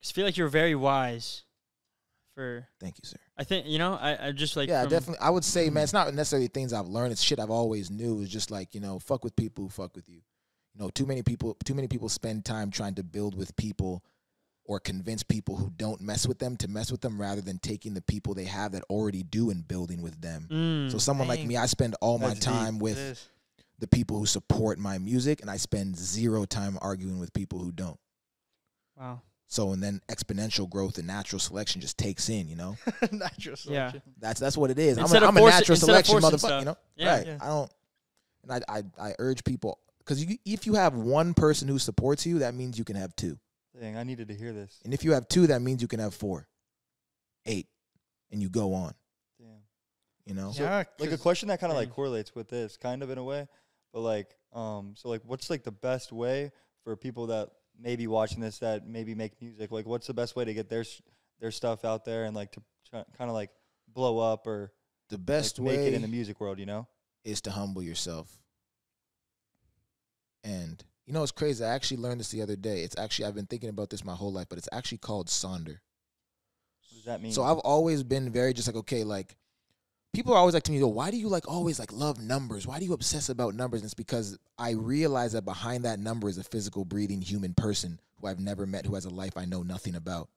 'Cause I feel like you're very wise. Thank you, sir. I think I just like Yeah, definitely. I would say, man, it's not necessarily things I've learned. It's shit I've always knew. It's just like fuck with people who fuck with you. Too many people spend time trying to build with people or convince people who don't mess with them to mess with them rather than taking the people they have that already do and building with them. So someone like Dang. me, I spend all my That's time It with is. the people who support my music, and I spend zero time arguing with people who don't. wow. So, and then exponential growth and natural selection just takes in, Natural Yeah. selection. That's what it is. Instead I'm of a forcing- natural instead of selection forcing motherfucker, stuff. Yeah. right. Yeah. I don't, and I urge people, because if you have one person who supports you, that means you can have two. Dang, I needed to hear this. And if you have two, that means you can have 4, 8, and you go on, Damn. Yeah, Like a 'cause- question that kind of dang. like correlates with this, kind of in a way, but like, so like, what's like the best way for people that may be watching this that maybe make music? Like, what's the best way to get their stuff out there and like to kind of like blow up or the best like, make way it in the music world? is to humble yourself. And you know, it's crazy. I actually learned this the other day. It's actually, I've been thinking about this my whole life, but it's actually called Sonder. What does that mean? So I've always been very just like, okay, like, people are always like to me, why do you like always like love numbers? Why do you obsess about numbers? And it's because I realize that behind that number is a physical, breathing human person who I've never met, who has a life I know nothing about.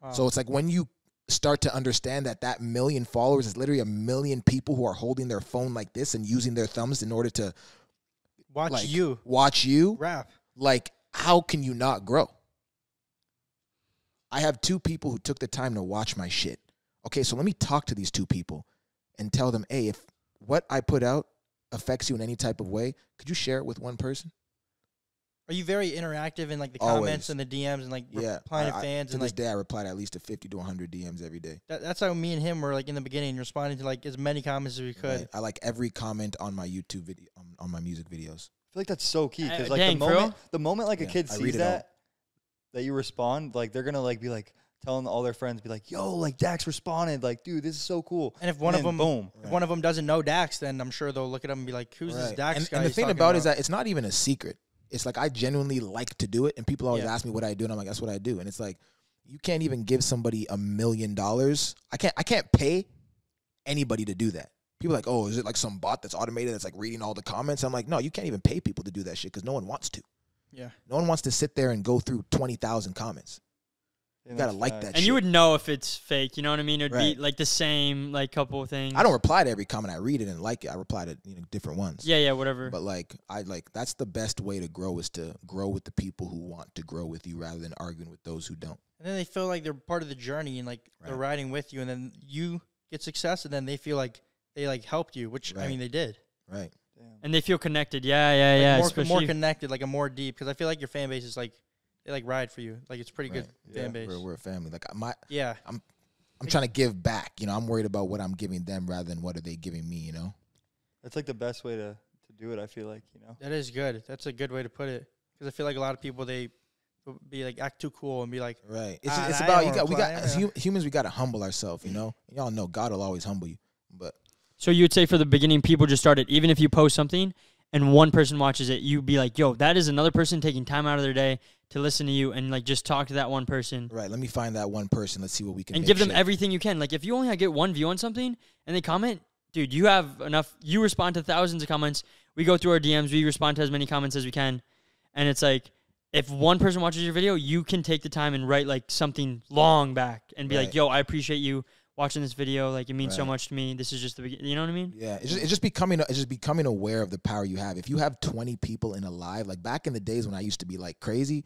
Wow. So it's like when you start to understand that that million followers is literally a million people who are holding their phone like this and using their thumbs in order to watch you rap. Like, how can you not grow? I have 2 people who took the time to watch my shit. Okay, so let me talk to these 2 people and tell them, hey, if what I put out affects you in any type of way, could you share it with one person? Are you very interactive in like the Always. comments and the DMs and like replying to fans? To this day, I reply to at least 50 to 100 DMs every day. That's how me and him were like in the beginning, responding to like as many comments as we could. Right. I like every comment on my YouTube video, on my music videos. I feel like that's so key because like Dang, the moment like a Yeah, kid I sees read it that you respond, like they're gonna like be like telling all their friends, be like, yo, like Dax responded, like dude, this is so cool. And if one of them, boom, if one of them doesn't know Dax, then I'm sure they'll look at him and be like, "Who's this Dax guy?" And the he's thing talking about it is that it's not even a secret. It's like I genuinely like to do it, and people always Yeah. ask me what I do, and I'm like, that's what I do. And it's like, you can't even give somebody $1 million. I can't pay anybody to do that. People are like, oh, is it like some bot that's automated that's like reading all the comments? I'm like, no, you can't even pay people to do that shit because no one wants to. Yeah. No one wants to sit there and go through 20,000 comments. Yeah, You gotta that's like facts. that And shit. you would know if it's fake. You know what I mean? It'd Right. be like the same, like couple of things. I don't reply to every comment. I read it and like it. I reply to different ones. Yeah, whatever. But like that's the best way to grow is to grow with the people who want to grow with you rather than arguing with those who don't. And then they feel like they're part of the journey and like they're Right. riding with you, and then you get success, and then they feel like they like helped you, which I Right. mean they did. Right. Damn. And they feel connected. Yeah. Like more especially- connected, like a more deep, because I feel like your fan base is like they like ride for you, like it's pretty Right. good fan base. We're a family. Like Yeah, I'm trying to give back. I'm worried about what I'm giving them rather than what are they giving me. That's like the best way to do it. I feel like that is good. That's a good way to put it, because I feel like a lot of people they will be like act too cool and be like, Right. It's I about don't we got reply, as yeah. humans we got to humble ourselves. Y'all know God will always humble you. But So you would say for the beginning, people just started, even if you post something and one person watches it, you'd be like, yo, that is another person taking time out of their day to listen to you and like just talk to that one person. right, let me find that one person. Let's see what we can And make give them shake. everything you can. Like if you only get one view on something and they comment, dude, you have enough. You respond to thousands of comments. We go through our DMs. We respond to as many comments as we can. And it's like, if one person watches your video, you can take the time and write like something long back and be like, Right. yo, I appreciate you watching this video. Like it means so Right. much to me. This is just the beginning. You know what I mean? Yeah, it's just becoming aware of the power you have. If you have 20 people in a live, like back in the days when I used to be like crazy,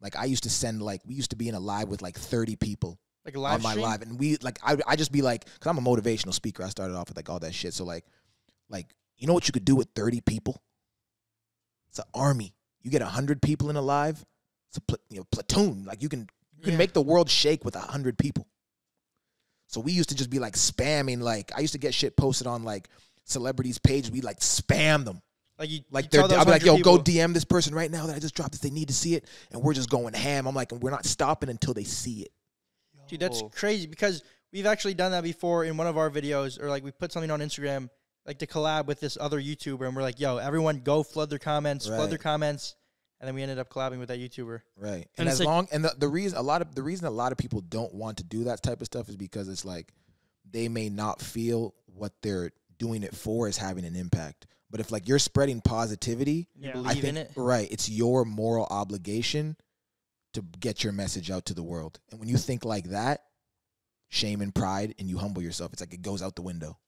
like I used to send we used to be in a live with like 30 people like a live on my stream? live, and we like I just be like, because I'm a motivational speaker. I started off with like all that shit. So like you know what you could do with 30 people? It's an army. You get 100 people in a live. It's a platoon. Like you can make the world shake with 100 people. So we used to just be like spamming. Like I used to get shit posted on like celebrities' pages. We like spam them. Like I'll be like, yo, go DM this person right now that I just dropped this. They need to see it, and we're just going ham. I'm like, and we're not stopping until they see it. Dude, that's Oh. crazy, because we've actually done that before in one of our videos, or like we put something on Instagram, like to collab with this other YouTuber, and we're like, yo, everyone go flood their comments, Right. and then we ended up collabing with that YouTuber. Right. And And it's as like- long and the reason a lot of people don't want to do that type of stuff is because it's like they may not feel what they're doing it for is having an impact. But if like you're spreading positivity, You Yeah. believe I think in it. right, it's your moral obligation to get your message out to the world. And when you think like that, shame and pride, and you humble yourself, it's like it goes out the window.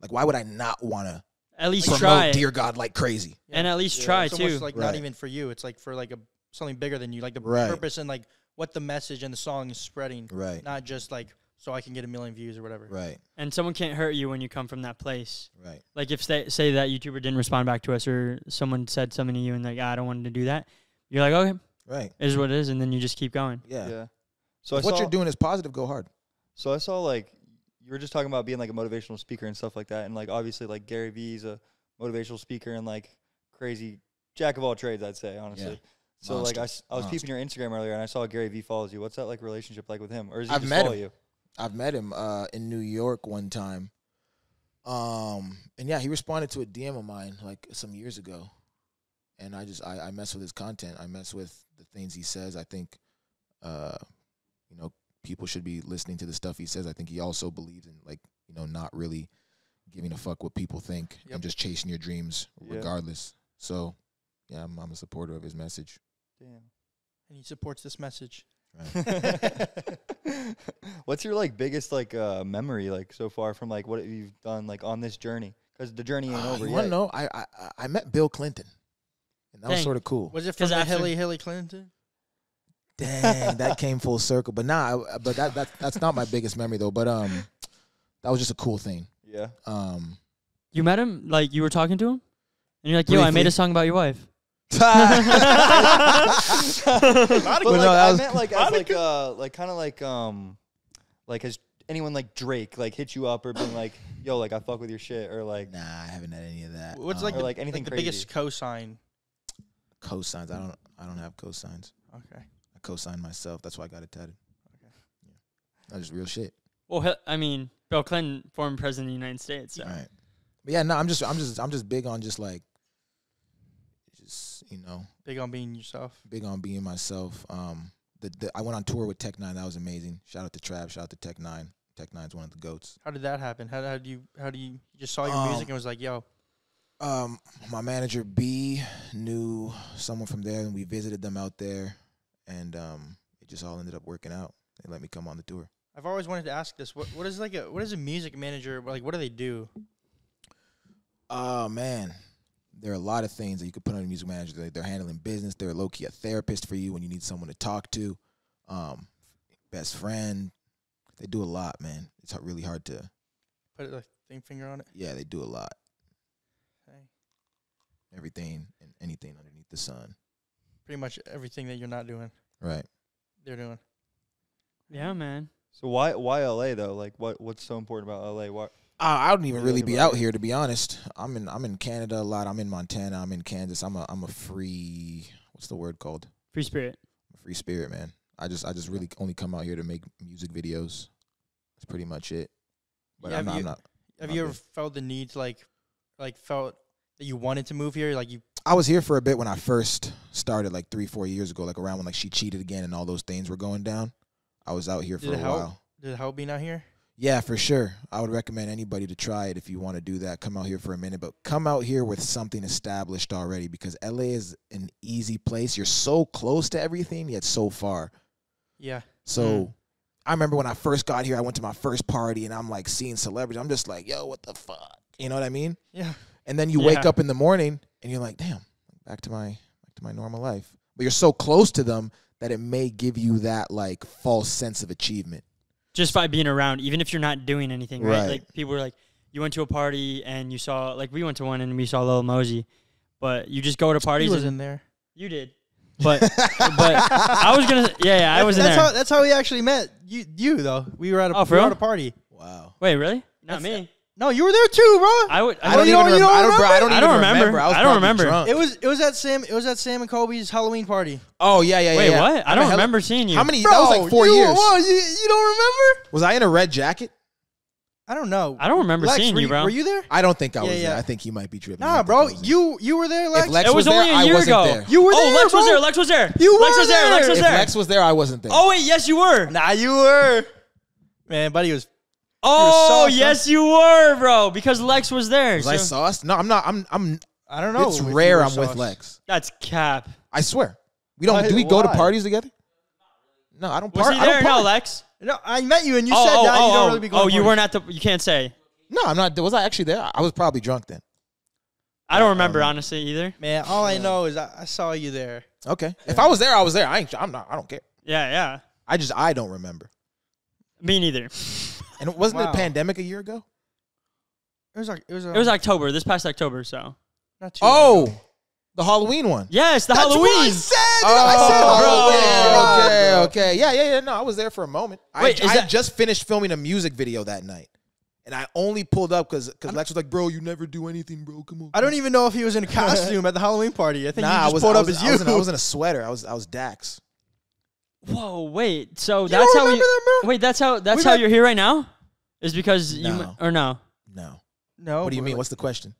Like why would I not want to At least promote try it. Dear God like crazy? And at least Yeah. try It's almost too. like Right. not even for you. It's like for like something bigger than you, like the Right. purpose and like what the message and the song is spreading, Right. not just like so I can get 1 million views or whatever. Right. And someone can't hurt you when you come from that place. Right. Like if say that YouTuber didn't respond back to us, or someone said something to you and like, I don't want to do that. You're like, okay, Right. it is what it is, and then you just keep going. Yeah. Yeah. So If what you're doing is positive, go hard. So I saw like you were just talking about being like a motivational speaker and stuff like that, and like obviously like Gary Vee's a motivational speaker and like crazy jack of all trades, I'd say honestly. Yeah. So like I was Monster. peeping your Instagram earlier and I saw Gary Vee follows you. What's that like relationship like with him, or is he I've just met follow him. you? I've met him in New York one time. And yeah, he responded to a DM of mine like some years ago, and I mess with his content. I mess with the things he says. I think, you know, people should be listening to the stuff he says. I think he also believes in, like, you know, not really giving a fuck what people think and just chasing your dreams regardless. So yeah, I'm a supporter of his message. Damn. And he supports this message. Right. What's your like biggest like memory like so far from like what you've done like on this journey? Because the journey ain't over You yet. want to know? I met Bill Clinton, and that was Dang. sort of cool. Was it from the Hillary Clinton? Dang, that came full circle. But but that's not my biggest memory though. But that was just a cool thing. Yeah. You met him? Like, you were talking to him? And you're like, yo, I made Briefly. a song about your wife. But like, I meant like as like kind of like has anyone like Drake like hit you up or been like, yo, like I fuck with your shit, or like Nah, I haven't had any of that. What's or like anything the crazy? biggest cosign? Cosigns? I don't have cosigns. Okay. I cosign myself. That's why I got it tatted. Okay. Yeah. That's just real shit. Well, I mean, Bill Clinton, former president of the United States. So. Right. But yeah, no, I'm just big on just like, you know, Big on being yourself. big on being myself. I went on tour with Tech 9. That was amazing. Shout out to Trav. Shout out to Tech 9. Tech 9's one of the goats. How did that happen? How do you just saw your music and was like, yo? My manager B knew someone from there, and we visited them out there, and it just all ended up working out. They let me come on the tour. I've always wanted to ask this. What is a music manager like? What do they do? Oh man, there are a lot of things that you could put on a music manager. They're handling business. They're low key a therapist for you when you need someone to talk to. Best friend. They do a lot, man. It's really hard to Put a finger on it. Yeah, they do a lot. Okay. Everything and anything underneath the sun. Pretty much everything that you're not doing, Right. they're doing. Yeah, man. So why LA though? Like what's so important about LA? Why? I don't even What are you really looking be about out here? here, to be honest. I'm in Canada a lot. I'm in Montana. I'm in Kansas. I'm a free, what's the word called? Free spirit. I'm a free spirit, man. I just really only come out here to make music videos. That's pretty much it. But Yeah, I'm have not. you ever felt the need to like felt that you wanted to move here? Like you. I was here for a bit when I first started, like 3-4 years ago, like around when like She Cheated Again and all those things were going down. I was out here for a while. Did it help being out here? Yeah, for sure. I would recommend anybody to try it if you want to do that. Come out here for a minute, but come out here with something established already, because LA is an easy place. You're so close to everything, yet so far. Yeah. So I remember when I first got here, I went to my first party and I'm like seeing celebrities. I'm just like, yo, what the fuck? You know what I mean? Yeah. And then you wake up in the morning and you're like, damn, back to my normal life. But you're so close to them that it may give you that like false sense of achievement. Just by being around, even if you're not doing anything, right? Right. Like, people were like, you went to a party and you saw, like, we went to one and we saw Lil Mosey, but you just go to parties. He was and in there. You did. But I was going to, yeah, I was in there. That's how we actually met. You though. We were at Oh, for we were real? at a party. Wow. Wait, really? Not me. No, you were there too, bro. I don't even remember. I don't remember. I was I don't probably remember. drunk. It was at Sam and Kobe's Halloween party. Oh, yeah. Wait, yeah. what? I don't remember seeing you. How many? That was like 4 years. You don't remember? Was I in a red jacket? I don't know. I don't remember Lex, seeing were you, bro. Were you there? I don't think I Yeah, was yeah. there. I think he might be tripping. I Nah, don't bro. think I was there. You were there, Lex. If Lex It was was only there, a year I wasn't ago. there. You were there, Lex was bro. there. Lex was there. You Lex were was there. there. Lex was If there. Lex was there, I wasn't there. Oh wait, yes, you were. Nah, you were. Man, buddy was. Oh, sauce, yes, you were, bro. Because Lex was there. Was I so- sauced? No, I'm not. I'm. I don't know. It's if you rare were I'm with sauce. Lex. That's cap. I swear. We don't. Do we go to Why? parties together? No, I don't. Was he I there? don't No, party. Lex. No, I met you and you said that you don't really be going. Oh, to you parties. weren't at the. You can't say. No, I'm not. Was I actually there? I was probably drunk then. I don't remember honestly either. Man, all I know is I saw you there. Okay. If I was there, I was there. I'm not. I don't care. Yeah. I don't remember. Me neither. And wasn't Wow. the pandemic a year ago? It was like It was October. This past October. So. not too long ago. Oh, the Halloween one. Yes, the That's what Halloween. I said. Oh, Okay. Yeah. No, I was there for a moment. Wait, I just finished filming a music video that night, and I only pulled up because Lex was like, "Bro, you never do anything, bro. Come on." I don't even know if he was in a costume at the Halloween party. I think Nah, you just pulled up as you. I was in a sweater. I was Dax. Whoa, wait. So You that's don't how we. remember that, bro? Wait, that's how We you're met- here right now. Is because you No. or no? No. No. What do you but, mean? like- What's the question?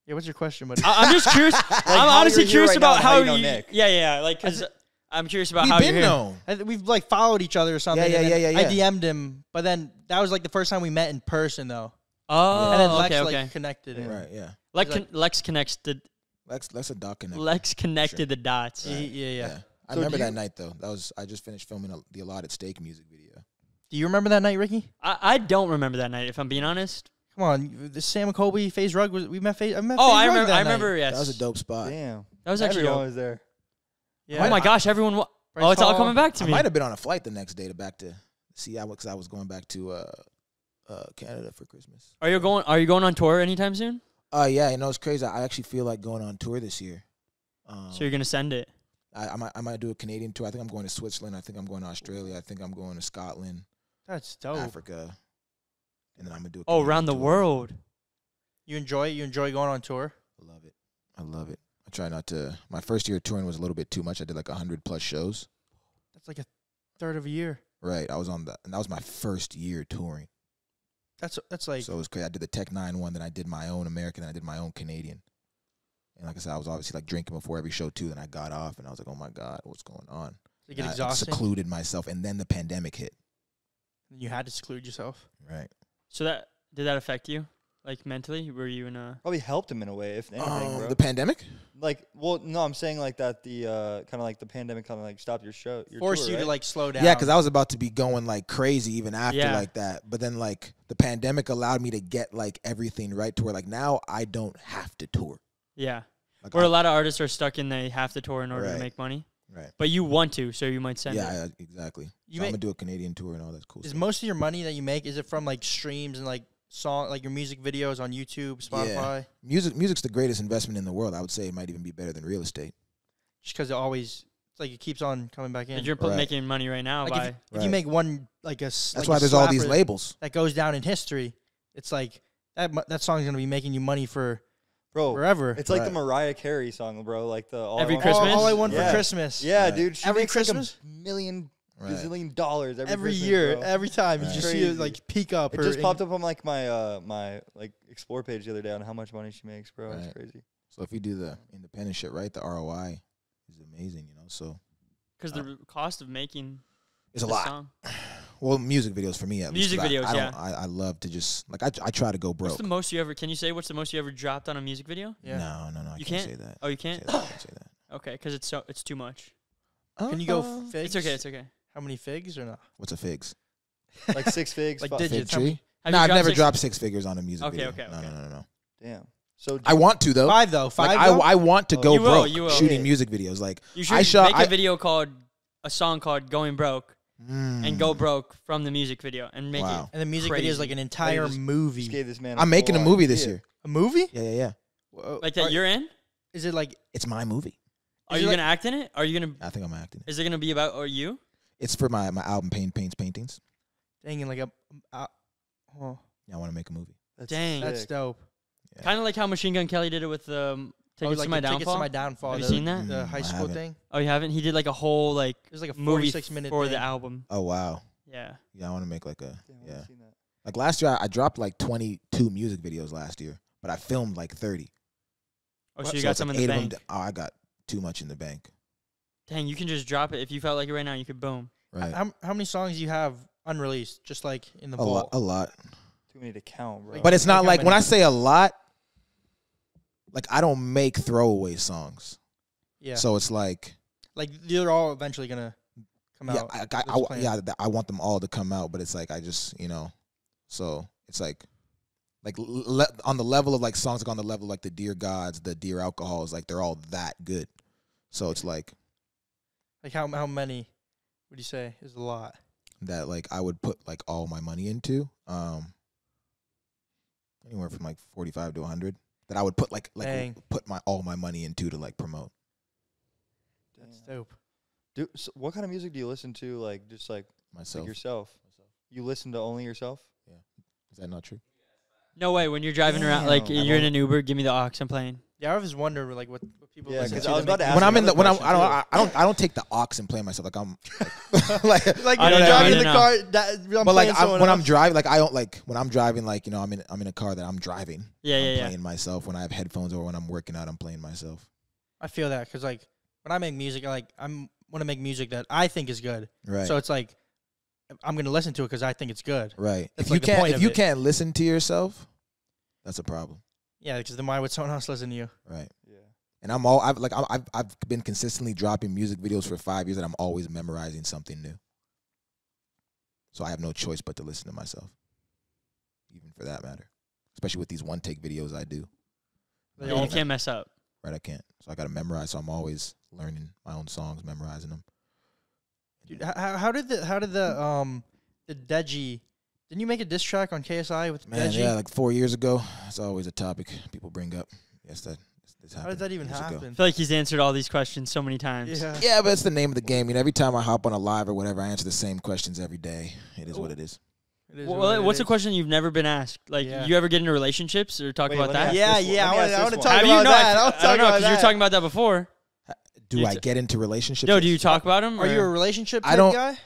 Yeah, what's your question, buddy? I'm just curious. I'm how honestly you're here curious right now about and how how you know you. Nick. Yeah. Like, cause I'm curious about We've how been you're here. known. We've like followed each other or something. Yeah, and then yeah. I DM'd him, but then that was like the first time we met in person, though. Oh, And then Lex okay. like connected it. Right. Yeah. Lex connects the Let's a doc connect. Lex connected Sure. the dots. Yeah. Yeah. I So remember do that you- night though. I just finished filming the Allotted Steak music video. Do you remember that night, Ricky? I don't remember that night, if I'm being honest. Come on, the Sam and Kobe, FaZe Rug was we met. I met. Oh, FaZe I Rug remember. that I night. remember. Yes. That was a dope spot. Damn. That was actually Everyone dope. was there. Yeah. Oh my gosh, everyone. Bryce Oh, it's all Hall. coming back to I me. might have been on a flight the next day to Seattle because I was going back to Canada for Christmas. Are you going on tour anytime soon? Yeah, you know it's crazy. I actually feel like going on tour this year. So you're gonna send it? I might do a Canadian tour. I think I'm going to Switzerland. I think I'm going to Australia. I think I'm going to Scotland, That's dope. Africa, and then I'm gonna do. Oh, around the world. You enjoy it? You enjoy going on tour? I love it. I love it. I try not to. My first year touring was a little bit too much. I did like 100+ shows. That's like a third of a year. Right. I was on and that was my first year touring. That's like So it was crazy. I did the Tech 9 one, then I did my own American, then I did my own Canadian. And like I said, I was obviously like drinking before every show too. Then I got off and I was like, oh my God, what's going on? you get And I exhausting. secluded myself, and then the pandemic hit. You had to seclude yourself. Right. So did that affect you, like mentally? Were you in a? Probably helped him in a way, if anything, bro. The pandemic? Like, well, no, I'm saying like that the kind of like the pandemic kind of like stopped your show, your Forced tour, you to right? like slow down. Yeah, because I was about to be going like crazy even after Yeah. like that. But then like the pandemic allowed me to get like everything right to where like now I don't have to tour. Yeah. Like Where a lot of artists are stuck in they have to tour in order to Right. make money. Right. But you want to, so you might send it. Yeah, exactly. You So I'm make- gonna do a Canadian tour and all that cool Is stuff. most of your money that you make is it from like streams and like like your music videos on YouTube, Spotify? Music's the greatest investment in the world. I would say it might even be better than real estate. Just because it's like it keeps on coming back in. But you're Right. making money right now Like by. if Right. you make one like a That's why there's all these labels. that goes down in history. It's like that song's gonna be making you money for bro. forever. It's like the Right. Mariah Carey song, bro. Like the all Every I Want- Christmas? All I want Yeah. for Christmas. Yeah, Right. dude. She Every makes like Christmas? $1 Right. gazillion dollars every Christmas, year, bro. every time you Right. just see it Crazy. like peak up. It just popped up on like my my like explore page the other day on how much money she makes, bro. Right. It's crazy. So if you do the independent shit right, the ROI is amazing, you know. So Because the cost of making it's a the lot. song. Well, music videos for me at least. Music 'cause videos, I yeah. don't- I love to just like I try to go What's broke. the most you ever? Can you say what's the most you ever dropped on a music video? Yeah. No, I You can't can't? say that. Oh, you I can't. can't say that. Okay, because it's too much. Can you go Uh, figs? It's okay. It's okay. How many figs or not? What's a figs? Like 6 figs. Like fi- digits. Fig how many- tree? Have No, you I've dropped never six- dropped 6 figures on a music Okay, video. okay, No, okay. no. Damn. So I want to though. Five though. Like Five. though? I want to Oh, go You will, broke you will. shooting Yeah. music videos. Like You I should shot make a video called a song called "Going Broke" and Mm. go broke from the music video and make Wow. it. and the music video is crazy. like an entire just movie. just gave this man. I'm making a full-on movie this idea. year. A movie? Yeah. Like that. You're in. Is it like? It's my movie. Are Is you it like- gonna act in it? Are you gonna? I think I'm acting it. Is it gonna be about or you? It's for my album Paints Paintings. Dang, in like a. Oh, Yeah, I want to make a movie. That's Dang. that's sick. dope. Yeah. Kind of like how Machine Gun Kelly did it with Tickets like to My the Tickets Downfall. to My Downfall. Have you the- seen that? The high I school haven't. thing. Oh, you haven't? He did like a whole like It was like a movie 46-minute for thing. the album. Oh wow. Yeah. Yeah, I want to make like a Damn, I haven't yeah. seen that. Like last year, I dropped like 22 music videos last year, but I filmed like 30. Oh, so you So got it's some like in the 8 of bank. them. Oh, I got too much in the bank. Dang, you can just drop it if you felt like it right now. You could boom. Right. How many songs do you have unreleased? Just like in the A lot. vault. A lot. Too many to count, bro. But it's not Like how like when many? I say a lot. Like I don't make throwaway songs. Yeah. So it's like Like they're all eventually gonna come yeah, out. I plan. yeah, I want them all to come out, but it's like I just so it's like on the level of like songs like on the level of like the Dear Gods, the Dear Alcohols, like they're all that good. So it's like Like how many would you say is a lot? that like I would put like all my money into anywhere from like 45 to 100 that I would put Dang. put all my money into to like promote. That's Damn. dope. Dude, so what kind of music do you listen to? Like just like Myself. yourself. You listen to only yourself? Is that not true? No way. When you're driving around, like Damn. you're in an Uber, give me the aux. I'm playing. Yeah, I always wonder like what people Yeah, listen 'cause to. I was to about to make ask When music. I'm in the when question, I don't take the aux and play myself like I'm like like I you're don't know, I driving don't the know. car. I'm but like playing someone when I'm else. driving, like I don't like when I'm driving, like I'm in a car that I'm driving. Yeah, I'm yeah, yeah. playing myself. When I have headphones or when I'm working out, I'm playing myself. I feel that because like when I make music, I want to make music that I think is good. Right. So it's like I'm gonna listen to it because I think it's good. Right. That's If like you the point can't of if you it. can't listen to yourself, that's a problem. Yeah, because then why would someone else listen to you? Right. Yeah. And I've been consistently dropping music videos for 5 years, and I'm always memorizing something new. So I have no choice but to listen to myself, even for that matter. Especially with these one take videos I do. They Yeah, all- you can't mess up. Right, I can't. So I got to memorize. So I'm always learning my own songs, memorizing them. Dude, how did the Deji? Didn't you make a diss track on KSI with Man, Deji? yeah, like 4 years ago. It's always a topic people bring up. Yes, this happened. How did that even years ago. I happen? feel like he's answered all these questions so many times. Yeah. Yeah, but it's the name of the game. You know, every time I hop on a live or whatever, I answer the same questions every day. It is what it is. It is Well, what it what's a is. question you've never been asked? Like, Yeah. you ever get into relationships or talk Wait, about let me that? ask Yeah, this one. yeah. Let me I ask want this to one. talk Have about you? No, that. I I'll don't talk know about because you were that. talking about that before. Do You I t- get into relationships? No, do you talk about them? Are you a relationship I type don't- guy?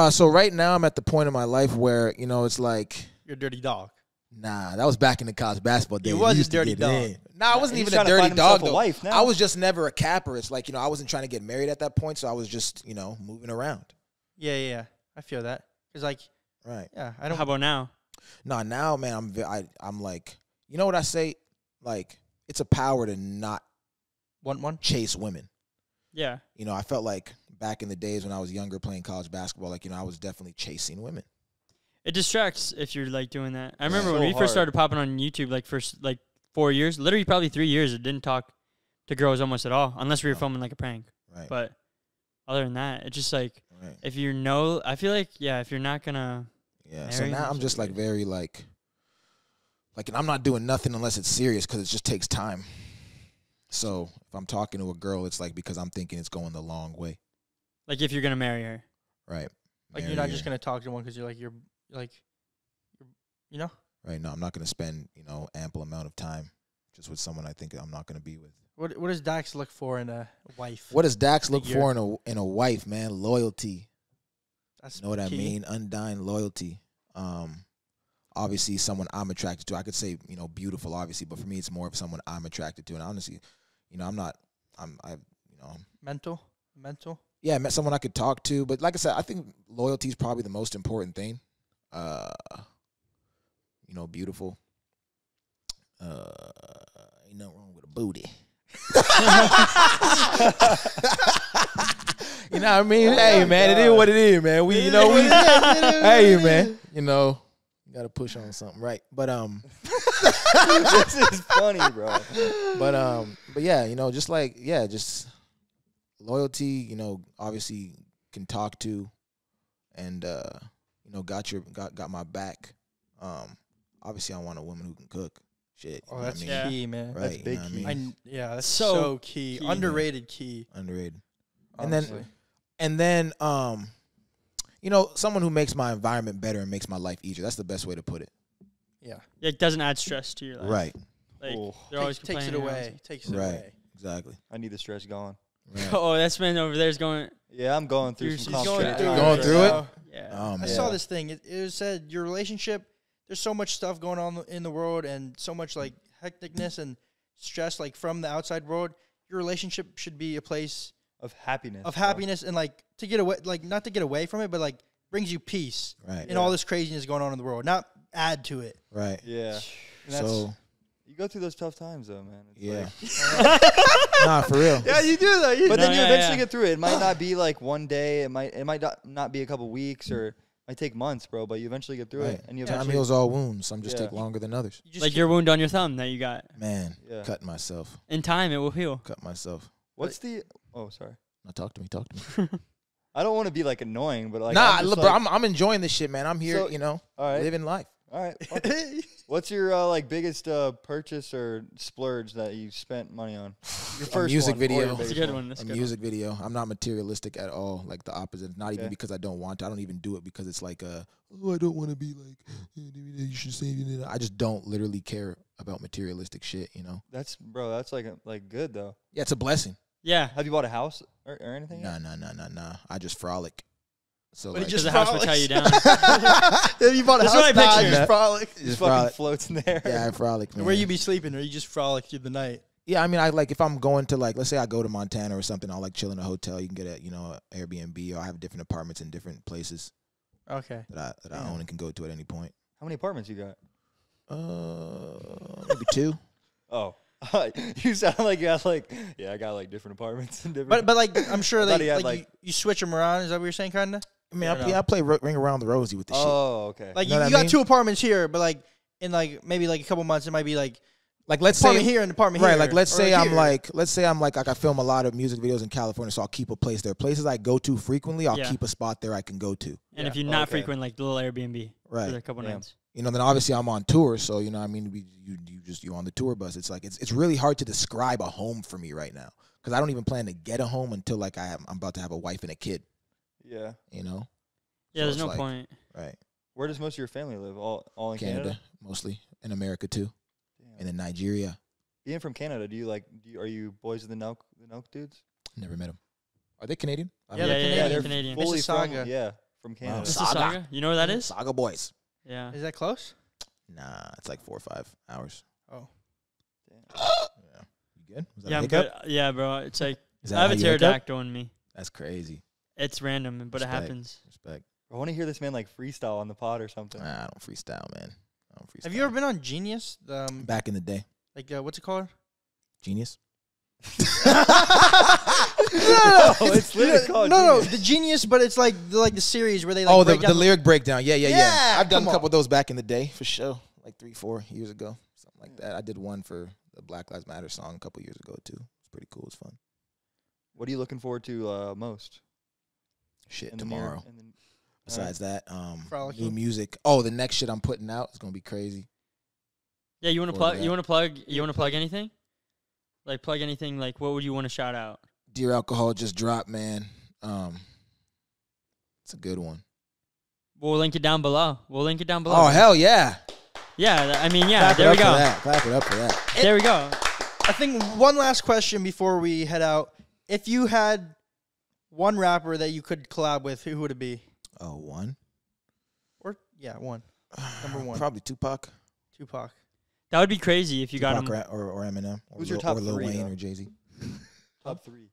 So right now I'm at the point in my life where, you know, it's like, You're a dirty dog. nah, that was back in the college basketball days. was We a used to dirty get dog. in. Nah, I wasn't He's even trying a to dirty find himself dog a though. wife now. I was just never a capper. It's like, you know, I wasn't trying to get married at that point, so I was just, you know, moving around. Yeah. I feel that. Cause like, Right. yeah, I don't. How about now? Nah, now, man, I'm like, you know what I say? Like, it's a power to not Want one? chase women. Yeah. You know, I felt like back in the days when I was younger playing college basketball, like, you know, I was definitely chasing women. It distracts if you're like doing that. I Yeah. remember So when we hard. first started popping on YouTube, like first like 4 years, literally probably 3 years, it didn't talk to girls almost at all, unless we were No. filming like a prank. Right. But other than that, it's just like Right. if you know, I feel like if you're not gonna, Yeah. So marry now I'm him, just like very like I'm not doing nothing unless it's serious because it just takes time. So if I'm talking to a girl, it's like because I'm thinking it's going the long way. like if you're gonna marry her. Right. Like Marry you're not her. just gonna talk to one because you're you know. Right. No, I'm not going to spend, you know, ample amount of time just with someone I think I'm not going to be with. What does Dax look for in a wife? What does Dax look Figure. for in a wife, man? Loyalty. That's You know what I key. mean? Undying loyalty. Obviously someone I'm attracted to. I could say, you know, beautiful, obviously, but for me, it's more of someone I'm attracted to. And honestly, you know, Mental. yeah, I met someone I could talk to. But like I said, I think loyalty is probably the most important thing. You know, beautiful. Ain't nothing wrong with a booty. You know what I mean? Hey, man, it is what it is, man. Hey, man, you know, you got to push on something, right? But This is funny, bro. but yeah, you know, just loyalty. You know, obviously can talk to, and you know, got my back. Obviously, I want a woman who can cook. Shit, you Oh, know what that's I mean? Yeah. key, man. Right, That's you big know what I key. mean? That's So so key. key. Underrated key. Underrated. Honestly. And then you know, someone who makes my environment better and makes my life easier. That's the best way to put it. Yeah. It doesn't add stress to your life. Right. Like Oh. they're always Takes it complaining away. Takes it Right. away. Exactly. I need the stress gone. Right. Oh, that's man over there's going. Yeah, I'm going through Dude, some she's complicated going times Going right through it? now. Yeah. Oh, I man. saw this thing. It said your relationship. There's so much stuff going on in the world, and so much like hecticness and stress, like from the outside world. Your relationship should be a place Of happiness. of bro. happiness and like to get away, like not to get away from it, but like brings you peace Right. in all this craziness going on in the world, not add to it. Right. Yeah. And that's, So you go through those tough times though, man. It's yeah. like- Nah, for real. Yeah, you do that. but No, then you yeah, eventually yeah. get through it. It might not be like one day. It might not be a couple weeks, or it might take months, bro. But you eventually get through Right. it, and you Time eventually. heals all wounds. Some just Yeah. take longer than others. You just Like keep- your wound on your thumb that you got. Man, Yeah. cut myself. In time, it will heal. Cut myself. What's the? Oh, sorry. Now talk to me. Talk to me. I don't want to be like annoying, but like nah, I'm just look, bro, like, I'm enjoying this shit, man. I'm here, So- you know, all right. living life. All right. fuck it. What's your like biggest purchase or splurge that you spent money on? Your A music one, or your video. That's a biggest good one. That's A a good music video. I'm not materialistic at all. Like the opposite. Not even Okay. because I don't want to. I don't even do it because it's like I don't want to be like you should say. I just don't literally care about materialistic shit. You know. That's like good though. Yeah, it's a blessing. Yeah. Have you bought a house or anything? Nah. I just frolic. So But he like, Because just the house would tie you down. If you bought a That's house, what I picture. just frolic. Just just fucking frolic. floats in there. Yeah, I frolic, man. Where you be sleeping, or you just frolic through the night? Yeah, I mean, I like if I'm going to like, let's say I go to Montana or something, I'll like chill in a hotel. You can get a a Airbnb, or I have different apartments in different places Okay. that I own and can go to at any point. How many apartments you got? Maybe 2. Oh, you sound like you got like I got like different apartments and different. But like I'm sure I thought they he had, like you switch them around. Is that what you're saying, kinda? I mean, I don't know. I play ring around the rosy with the shit. oh, okay. Like You know you what I got mean? 2 apartments here, but like in like maybe like a couple months, it might be like Like let's apartment say here and apartment right, here. like let's or say I'm here. like I film a lot of music videos in California, so I'll keep a place there. Places I go to frequently, I'll Yeah. keep a spot there I can go to. And Yeah. if you're not Okay. frequent, like the little Airbnb Right. for a couple Yeah. nights. You know, then obviously I'm on tour, so you know, I mean, you on the tour bus. It's like it's really hard to describe a home for me right now because I don't even plan to get a home until like I'm about to have a wife and a kid. Yeah. You know, Yeah, So there's it's no like- point. right? Where does most of your family live? All in Canada, Canada? mostly, in America too, Damn. and then Nigeria. Being from Canada, are you boys of the Nelk dudes? Never met them. Are they Canadian? Yeah, Yeah, they're yeah, Canadian. they're Canadian. Full- Fully from Mississauga. from Canada. Wow. Mississauga? You know where that is? Saga Boys. Yeah. Is that close? Nah, it's like 4 or 5 hours. Oh. Damn. Yeah. You good? Was that Yeah, a I'm hiccup? good. Yeah, bro. It's like Is I that have how a you hiccup? pterodactyl in me. That's crazy. It's random, but it Respect. happens. Respect. I want to hear this man like freestyle on the pod or something. Nah, I don't freestyle, man. I don't freestyle. Have you ever been on Genius? Back in the day, Like what's it called? Genius. No, it's literally called no, Genius. the Genius, but it's like the series where they like Oh, break the down lyric breakdown. Yeah. Yeah, I've done come a couple on. of those back in the day for sure, like 3-4 years ago, something like that. I did one for the Black Lives Matter song a couple years ago too. It's pretty cool. It's fun. What are you looking forward to most? Shit, in the near- tomorrow. in the- Besides that, Frolicking. new music. Oh, the next shit I'm putting out is gonna be crazy. Yeah, you want to Or plug? that. You want to plug? You want to plug anything? Like plug anything? Like what would you want to shout out? Dear Alcohol just dropped, man. It's a good one. We'll link it down below. Oh hell yeah! Yeah, I mean, yeah. Clap it There we up for go. that. Clap it up for that. There we go. I think one last question before we head out. If you had one rapper that you could collab with, who would it be? Oh, one. Or yeah, one. Number one. Probably Tupac. Tupac. That would be crazy if you got Tupac him. or Eminem. Or Who's your Lil- top or Lil three, Wayne though? or Jay-Z. Top 3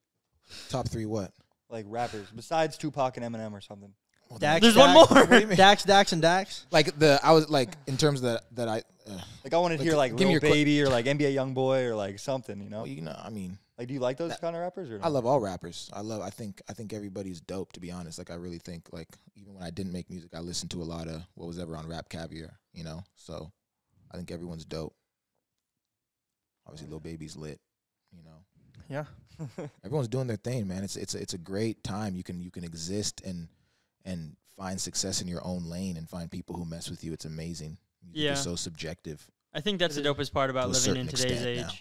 Top 3 what? like rappers besides Tupac and Eminem or something. Well, Dax, There's one Dax. more. What do you mean? Dax, and Dax. Like I was like in terms of that I. Like I want to Like, hear like give me Lil your Baby or like NBA YoungBoy or like something, you know? Well, you know, I mean, Like do you like those kind of rappers or no? I love all rappers. I think everybody's dope. To be honest, like I really think like even when I didn't make music, I listened to a lot of what was ever on Rap Caviar. You know, so I think everyone's dope. Obviously, Lil Baby's lit. You know, Yeah. everyone's doing their thing, man. It's a great time. You can exist and find success in your own lane and find people who mess with you. It's amazing. Music Yeah. is so subjective. I think that's the dopest part about To a living certain in today's extent age. now.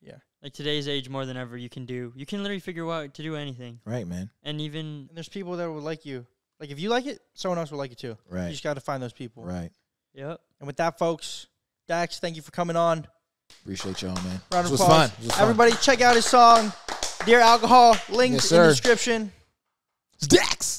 Yeah. Like today's age, more than ever, you can literally figure out to do anything, Right, man. and even And there's people that would like you. Like if you like it, someone else will like it too. You Right. just got to find those people. Right. yep. And with that, folks, Dax, thank you for coming on. Appreciate y'all, man. Round This of was applause. fun. This was fun. Everybody, check out his song, "Dear Alcohol." Linked Yes, in the sir. description. It's Dax.